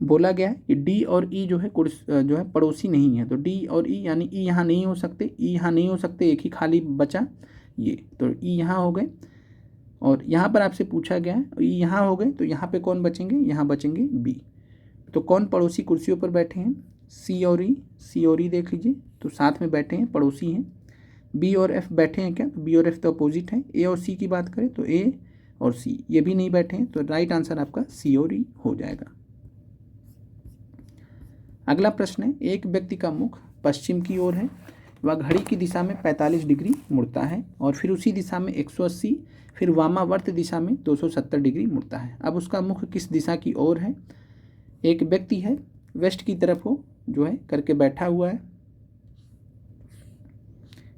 बोला गया है कि D और E जो है पड़ोसी नहीं है। तो D और E यानी E यहाँ नहीं हो सकते, E यहाँ नहीं हो सकते, एक ही खाली बचा ये, तो E यहाँ हो गए। और यहाँ पर आपसे पूछा गया है E यहाँ हो गए, तो यहाँ पे कौन बचेंगे? यहाँ बचेंगे B। तो कौन पड़ोसी कुर्सियों पर बैठे हैं? C और E देख लीजिए, तो साथ में बैठे हैं, पड़ोसी हैं। B और F बैठे हैं क्या? तो B और F तो अपोजिट हैं। A और C की बात करें तो A और C ये भी नहीं बैठे हैं, तो राइट आंसर आपका C और E हो जाएगा। अगला प्रश्न है, एक व्यक्ति का मुख पश्चिम की ओर है, वह घड़ी की दिशा में 45 डिग्री मुड़ता है और फिर उसी दिशा में 180, फिर वामावर्त दिशा में 270 डिग्री मुड़ता है। अब उसका मुख किस दिशा की ओर है? एक व्यक्ति है, वेस्ट की तरफ हो जो है करके बैठा हुआ है।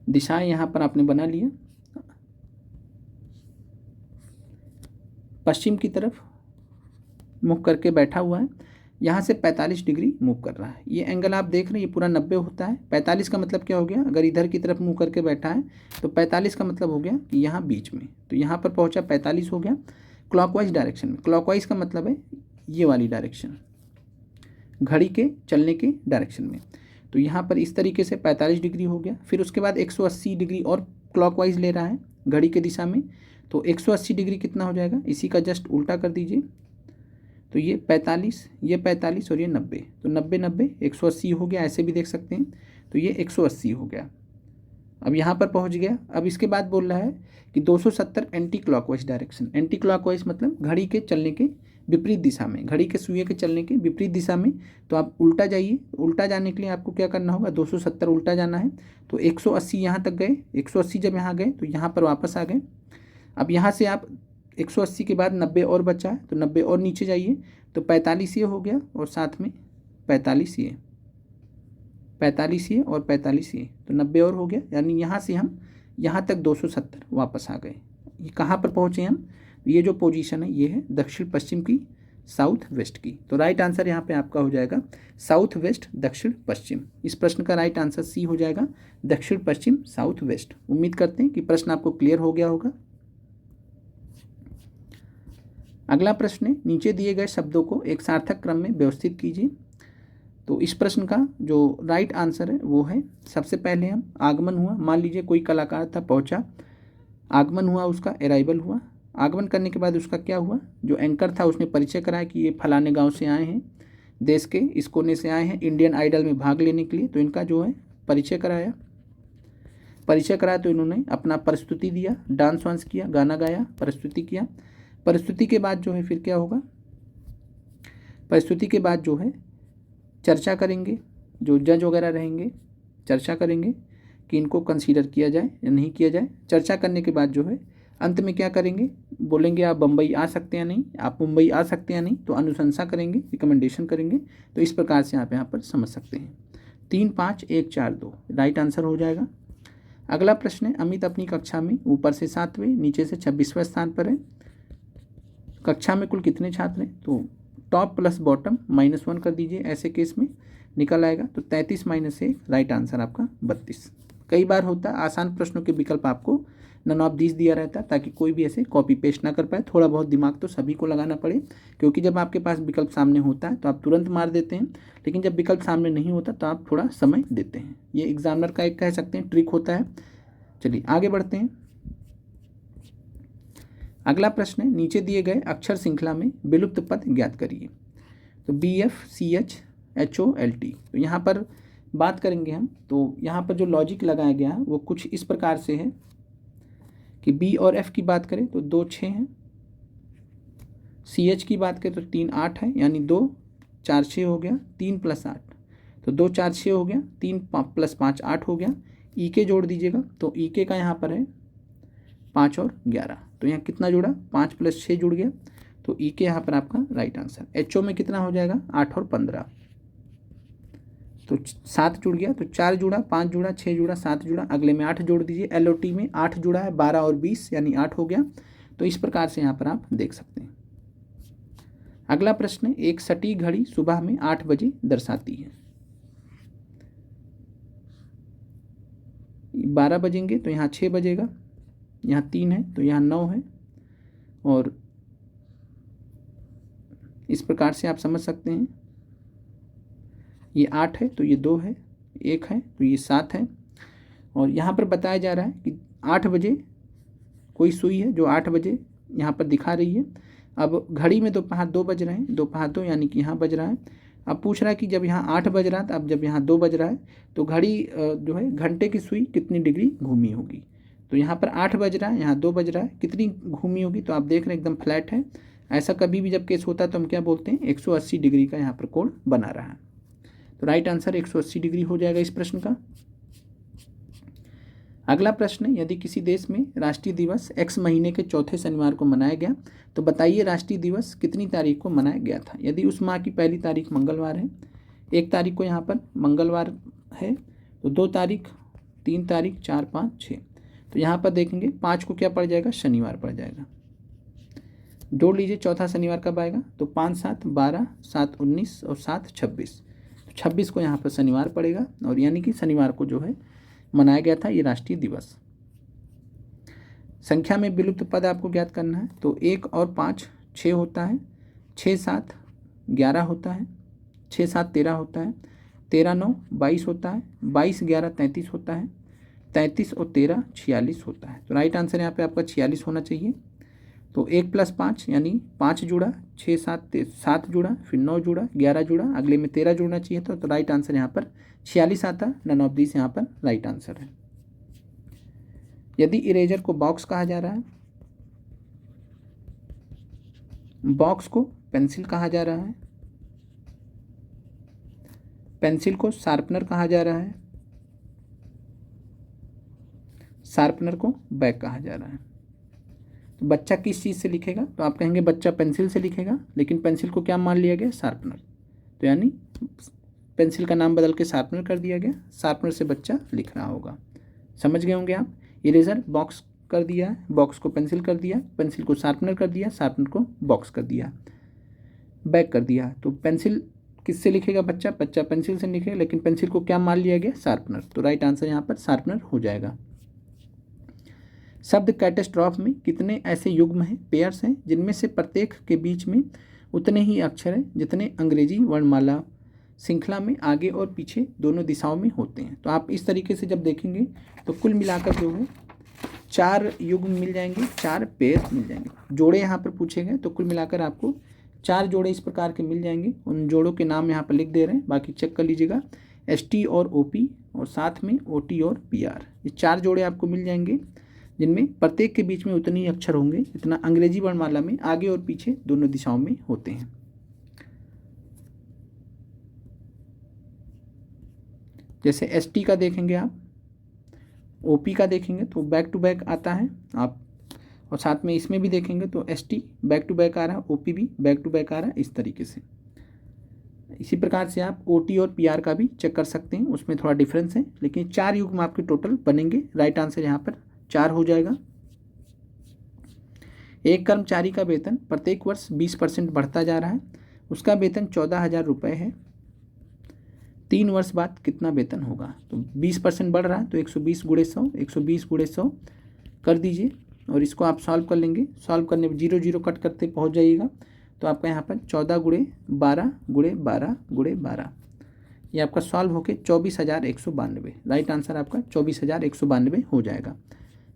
दिशाएं यहाँ पर आपने बना लिया, पश्चिम की तरफ मुख करके बैठा हुआ है। यहाँ से 45 डिग्री मूव कर रहा है। ये एंगल आप देख रहे हैं, ये पूरा 90 होता है। 45 का मतलब क्या हो गया, अगर इधर की तरफ मूव करके बैठा है तो 45 का मतलब हो गया कि यहाँ बीच में, तो यहाँ पर पहुँचा 45 हो गया क्लॉकवाइज डायरेक्शन में। क्लॉकवाइज का मतलब है ये वाली डायरेक्शन, घड़ी के चलने के डायरेक्शन में। तो यहाँ पर इस तरीके से 45 डिग्री हो गया। फिर उसके बाद 180 डिग्री और क्लॉकवाइज ले रहा है घड़ी के दिशा में, तो 180 डिग्री कितना हो जाएगा, इसी का जस्ट उल्टा कर दीजिए। तो ये 45, ये 45 और ये 90, तो 90 90 180 हो गया, ऐसे भी देख सकते हैं। तो ये 180 हो गया, अब यहाँ पर पहुँच गया। अब इसके बाद बोल रहा है कि 270 anti clockwise direction. Anti clockwise मतलब घड़ी के चलने के विपरीत दिशा में, घड़ी के सुइए के चलने के विपरीत दिशा में। तो आप उल्टा जाइए, उल्टा जाने के लिए आपको क्या करना होगा, 270 उल्टा जाना है। तो 180 यहाँ तक गए, 180 जब यहाँ गए तो यहाँ पर वापस आ गए। अब यहाँ से आप 180 के बाद 90 और बचा है, तो 90 और नीचे जाइए, तो 45 ये हो गया और साथ में 45 ये, 45 ये और 45 ये, तो 90 और हो गया। यानी यहाँ से हम यहाँ तक 270 वापस आ गए। ये कहाँ पर पहुँचे हम, ये जो पोजीशन है ये है दक्षिण पश्चिम की, साउथ वेस्ट की। तो राइट आंसर यहाँ पे आपका हो जाएगा साउथ वेस्ट दक्षिण पश्चिम। इस प्रश्न का राइट आंसर सी हो जाएगा, दक्षिण पश्चिम साउथ वेस्ट। उम्मीद करते हैं कि प्रश्न आपको क्लियर हो गया होगा। अगला प्रश्न है, नीचे दिए गए शब्दों को एक सार्थक क्रम में व्यवस्थित कीजिए। तो इस प्रश्न का जो राइट आंसर है वो है, सबसे पहले हम आगमन हुआ, मान लीजिए कोई कलाकार था पहुंचा, आगमन हुआ, उसका अराइवल हुआ। आगमन करने के बाद उसका क्या हुआ, जो एंकर था उसने परिचय कराया कि ये फलाने गांव से आए हैं, देश के इस कोने से आए हैं इंडियन आइडल में भाग लेने के लिए। तो इनका जो है परिचय कराया, परिचय कराया तो इन्होंने अपना प्रस्तुति दिया, डांस वांस किया, गाना गाया, प्रस्तुति किया। प्रस्तुति के बाद जो है फिर क्या होगा, प्रस्तुति के बाद जो है चर्चा करेंगे, जो जज वगैरह रहेंगे चर्चा करेंगे कि इनको कंसीडर किया जाए या नहीं किया जाए। चर्चा करने के बाद जो है अंत में क्या करेंगे, बोलेंगे आप बम्बई आ सकते हैं नहीं, आप मुंबई आ सकते हैं नहीं, तो अनुशंसा करेंगे, रिकमेंडेशन करेंगे। तो इस प्रकार से आप यहाँ पर समझ सकते हैं। 3 5 1 4 2 राइट आंसर हो जाएगा। अगला प्रश्न है, अमित अपनी कक्षा में ऊपर से 7वें नीचे से 26वें स्थान पर है। कक्षा में कुल कितने छात्र हैं, तो टॉप प्लस बॉटम -1 कर दीजिए, ऐसे केस में निकल आएगा। तो 33 - 1 राइट आंसर आपका 32। कई बार होता है आसान प्रश्नों के विकल्प आपको नन ऑफ दिस दिया रहता है, ताकि कोई भी ऐसे कॉपी पेस्ट ना कर पाए। थोड़ा बहुत दिमाग तो सभी को लगाना पड़े, क्योंकि जब आपके पास विकल्प सामने होता है तो आप तुरंत मार देते हैं, लेकिन जब विकल्प सामने नहीं होता तो आप थोड़ा समय देते हैं। ये एग्जामिनर का एक कह सकते हैं ट्रिक होता है। चलिए आगे बढ़ते हैं। अगला प्रश्न है, नीचे दिए गए अक्षर श्रृंखला में विलुप्त पद ज्ञात करिए। तो BFCHHOLT, तो यहाँ पर बात करेंगे हम। तो यहाँ पर जो लॉजिक लगाया गया है वो कुछ इस प्रकार से है कि B और F की बात करें तो 2 6 हैं, CH की बात करें तो 3 8 है, यानी 2 4 6 हो गया, 3 + 8, तो 2 4 6 हो गया, 3 + 5 8 हो गया। EK जोड़ दीजिएगा, तो EK का यहाँ पर है 5 और 11, तो यहाँ कितना जुड़ा, 5 + 6 जुड़ गया, तो EK यहाँ पर आपका राइट आंसर। HO में कितना हो जाएगा, 8 और 15, तो 7 जुड़ गया, तो 4 जुड़ा, 5 जुड़ा, 6 जुड़ा, 7 जुड़ा, अगले में 8 जोड़ दीजिए। LOT में 8 जुड़ा है, 12 और 20 यानी 8 हो गया। तो इस प्रकार से यहाँ पर आप देख सकते हैं। अगला प्रश्न है, एक सटीक घड़ी सुबह में 8 बजे दर्शाती है। 12 बजेंगे तो यहाँ 6 बजेगा, यहाँ 3 है तो यहाँ 9 है, और इस प्रकार से आप समझ सकते हैं। ये 8 है तो ये 2 है, 1 है तो ये 7 है, और यहाँ पर बताया जा रहा है कि 8 बजे कोई सुई है जो 8 बजे यहाँ पर दिखा रही है। अब घड़ी में दोपहर 2 बज रहे हैं, दोपहर 2 यानी कि यहाँ बज रहा है। अब पूछ रहा है कि जब यहाँ 8 बज रहा था, अब जब यहाँ 2 बज रहा है तो घड़ी जो है घंटे की सुई कितनी डिग्री घूमी होगी। तो यहाँ पर 8 बज रहा है, यहाँ 2 बज रहा है, कितनी घूमी होगी, तो आप देख रहे हैं एकदम फ्लैट है। ऐसा कभी भी जब केस होता है तो हम क्या बोलते हैं, 180 डिग्री का यहाँ पर कोण बना रहा है। तो राइट आंसर 180 डिग्री हो जाएगा इस प्रश्न का। अगला प्रश्न है, यदि किसी देश में राष्ट्रीय दिवस X महीने के चौथे शनिवार को मनाया गया तो बताइए राष्ट्रीय दिवस कितनी तारीख को मनाया गया था। यदि उस माह की पहली तारीख मंगलवार है, 1 तारीख को यहाँ पर मंगलवार है, तो 2 तारीख, 3 तारीख, 4 5 6, तो यहाँ पर देखेंगे 5 को क्या पड़ जाएगा, शनिवार पड़ जाएगा। जोड़ लीजिए चौथा शनिवार कब आएगा, तो 5 7 12, 7 19 और 7 26। 26 को यहाँ पर शनिवार पड़ेगा और यानी कि शनिवार को जो है मनाया गया था ये राष्ट्रीय दिवस। संख्या में विलुप्त पद आपको ज्ञात करना है, तो 1 और 5 6 होता है, 6 7 11 होता है, 6 7 13 होता है, 13 9 22 होता है, 22 11 33 होता है, 33 और 13 46 होता है। तो राइट आंसर यहाँ पे आपका 46 होना चाहिए। तो 1 + 5 यानी 5 जुड़ा, 6 7 7 जुड़ा, फिर 9 जुड़ा, 11 जुड़ा, अगले में 13 जुड़ना चाहिए था। तो राइट आंसर यहाँ पर 46 आता, नन ऑफ दिस यहाँ पर राइट आंसर है। यदि इरेजर को बॉक्स कहा जा रहा है, बॉक्स को पेंसिल कहा जा रहा है, पेंसिल को शार्पनर कहा जा रहा है, शार्पनर को बैग कहा जा रहा है। तो बच्चा किस चीज़ से लिखेगा, तो आप कहेंगे बच्चा पेंसिल से लिखेगा, लेकिन पेंसिल को क्या मान लिया गया, शार्पनर। तो यानी पेंसिल का नाम बदल के शार्पनर कर दिया गया, शार्पनर से बच्चा लिख रहा होगा। समझ गए होंगे आप। इरेजर बॉक्स कर दिया है, बॉक्स को पेंसिल कर दिया, पेंसिल को शार्पनर कर दिया, शार्पनर को बॉक्स कर दिया, बैग कर दिया। तो पेंसिल किससे लिखेगा बच्चा, बच्चा पेंसिल से लिखेगा, लेकिन पेंसिल को क्या मान लिया गया, शार्पनर। तो राइट आंसर यहाँ पर शार्पनर हो जाएगा। शब्द कैटेस्ट्रॉफ में कितने ऐसे युग्म हैं, पेयर्स हैं, जिनमें से प्रत्येक के बीच में उतने ही अक्षर हैं जितने अंग्रेजी वर्णमाला श्रृंखला में आगे और पीछे दोनों दिशाओं में होते हैं। तो आप इस तरीके से जब देखेंगे तो कुल मिलाकर जो है 4 युग्म मिल जाएंगे, 4 पेयर मिल जाएंगे। जोड़े यहाँ पर पूछे गए तो कुल मिलाकर आपको 4 जोड़े इस प्रकार के मिल जाएंगे। उन जोड़ों के नाम यहाँ पर लिख दे रहे हैं, बाकी चेक कर लीजिएगा। ST और OP और साथ में OT और PR, ये 4 जोड़े आपको मिल जाएंगे, जिनमें प्रत्येक के बीच में उतने ही अक्षर होंगे जितना अंग्रेजी वर्णमाला में आगे और पीछे दोनों दिशाओं में होते हैं। जैसे ST का देखेंगे आप, OP का देखेंगे तो बैक टू बैक आता है आप, और साथ में इसमें भी देखेंगे तो ST बैक टू बैक आ रहा है, OP भी बैक टू बैक आ रहा है, इस तरीके से। इसी प्रकार से आप OT और PR का भी चेक कर सकते हैं, उसमें थोड़ा डिफरेंस है, लेकिन 4 युग्म आपके टोटल बनेंगे। राइट आंसर यहाँ पर 4 हो जाएगा। एक कर्मचारी का वेतन प्रत्येक वर्ष 20% बढ़ता जा रहा है, उसका वेतन 14,000 रुपये है। 3 वर्ष बाद कितना वेतन होगा, तो 20% बढ़ रहा है तो 120 × 100, 120 × 100 कर दीजिए और इसको आप सॉल्व कर लेंगे। सॉल्व करने में 0 0 कट करते पहुंच जाइएगा, तो आपका यहाँ पर 14 × 12 × 12 × 12, ये आपका सॉल्व होकर 24,192। राइट आंसर आपका 24,192 हो जाएगा।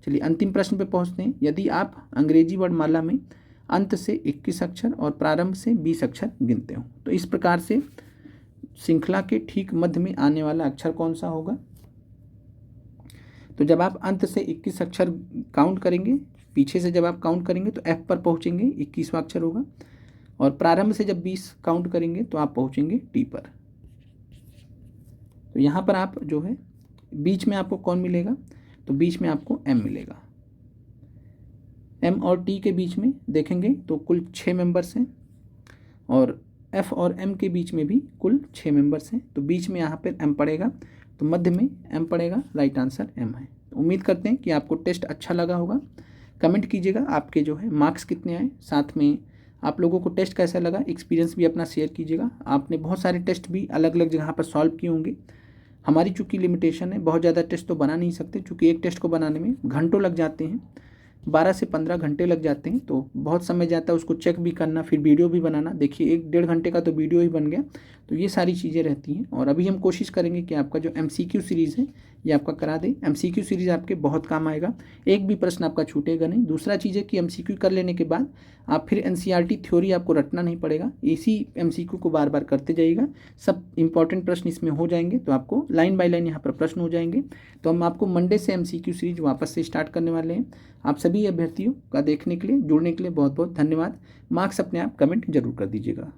चलिए अंतिम प्रश्न पे पहुंचते हैं। यदि आप अंग्रेजी वर्णमाला में अंत से 21 अक्षर और प्रारंभ से 20 अक्षर गिनते हो, तो इस प्रकार से श्रृंखला के ठीक मध्य में आने वाला अक्षर कौन सा होगा। तो जब आप अंत से 21 अक्षर काउंट करेंगे, पीछे से जब आप काउंट करेंगे तो F पर पहुंचेंगे, 21वां अक्षर होगा, और प्रारंभ से जब 20 काउंट करेंगे तो आप पहुंचेंगे T पर। तो यहाँ पर आप जो है बीच में आपको कौन मिलेगा, तो बीच में आपको M मिलेगा। M और T के बीच में देखेंगे तो कुल 6 मेंबर्स हैं, और F और M के बीच में भी कुल 6 मेंबर्स हैं। तो बीच में यहाँ पर M पड़ेगा, तो मध्य में M पड़ेगा। राइट आंसर M है। तो उम्मीद करते हैं कि आपको टेस्ट अच्छा लगा होगा। कमेंट कीजिएगा आपके जो है मार्क्स कितने आए, साथ में आप लोगों को टेस्ट कैसा लगा, एक्सपीरियंस भी अपना शेयर कीजिएगा। आपने बहुत सारे टेस्ट भी अलग अलग जगह पर सॉल्व किए होंगे। हमारी चूँकि लिमिटेशन है, बहुत ज़्यादा टेस्ट तो बना नहीं सकते, चूँकि एक टेस्ट को बनाने में घंटों लग जाते हैं, 12 से 15 घंटे लग जाते हैं, तो बहुत समय जाता है उसको चेक भी करना, फिर वीडियो भी बनाना। देखिए 1-1.5 घंटे का तो वीडियो ही बन गया। तो ये सारी चीज़ें रहती हैं, और अभी हम कोशिश करेंगे कि आपका जो MCQ सीरीज़ है ये आपका करा दें। MCQ सीरीज़ आपके बहुत काम आएगा, एक भी प्रश्न आपका छूटेगा नहीं। दूसरा चीज़ है कि MCQ कर लेने के बाद आप फिर NCERT थ्योरी आपको रटना नहीं पड़ेगा, इसी MCQ को बार बार करते जाइएगा, सब इंपॉर्टेंट प्रश्न इसमें हो जाएंगे। तो आपको लाइन बाय लाइन यहाँ पर प्रश्न हो जाएंगे। तो हम आपको मंडे से MCQ सीरीज वापस से स्टार्ट करने वाले हैं। आप सभी अभ्यर्थियों का देखने के लिए, जुड़ने के लिए बहुत बहुत धन्यवाद। मार्क्स अपने आप कमेंट जरूर कर दीजिएगा।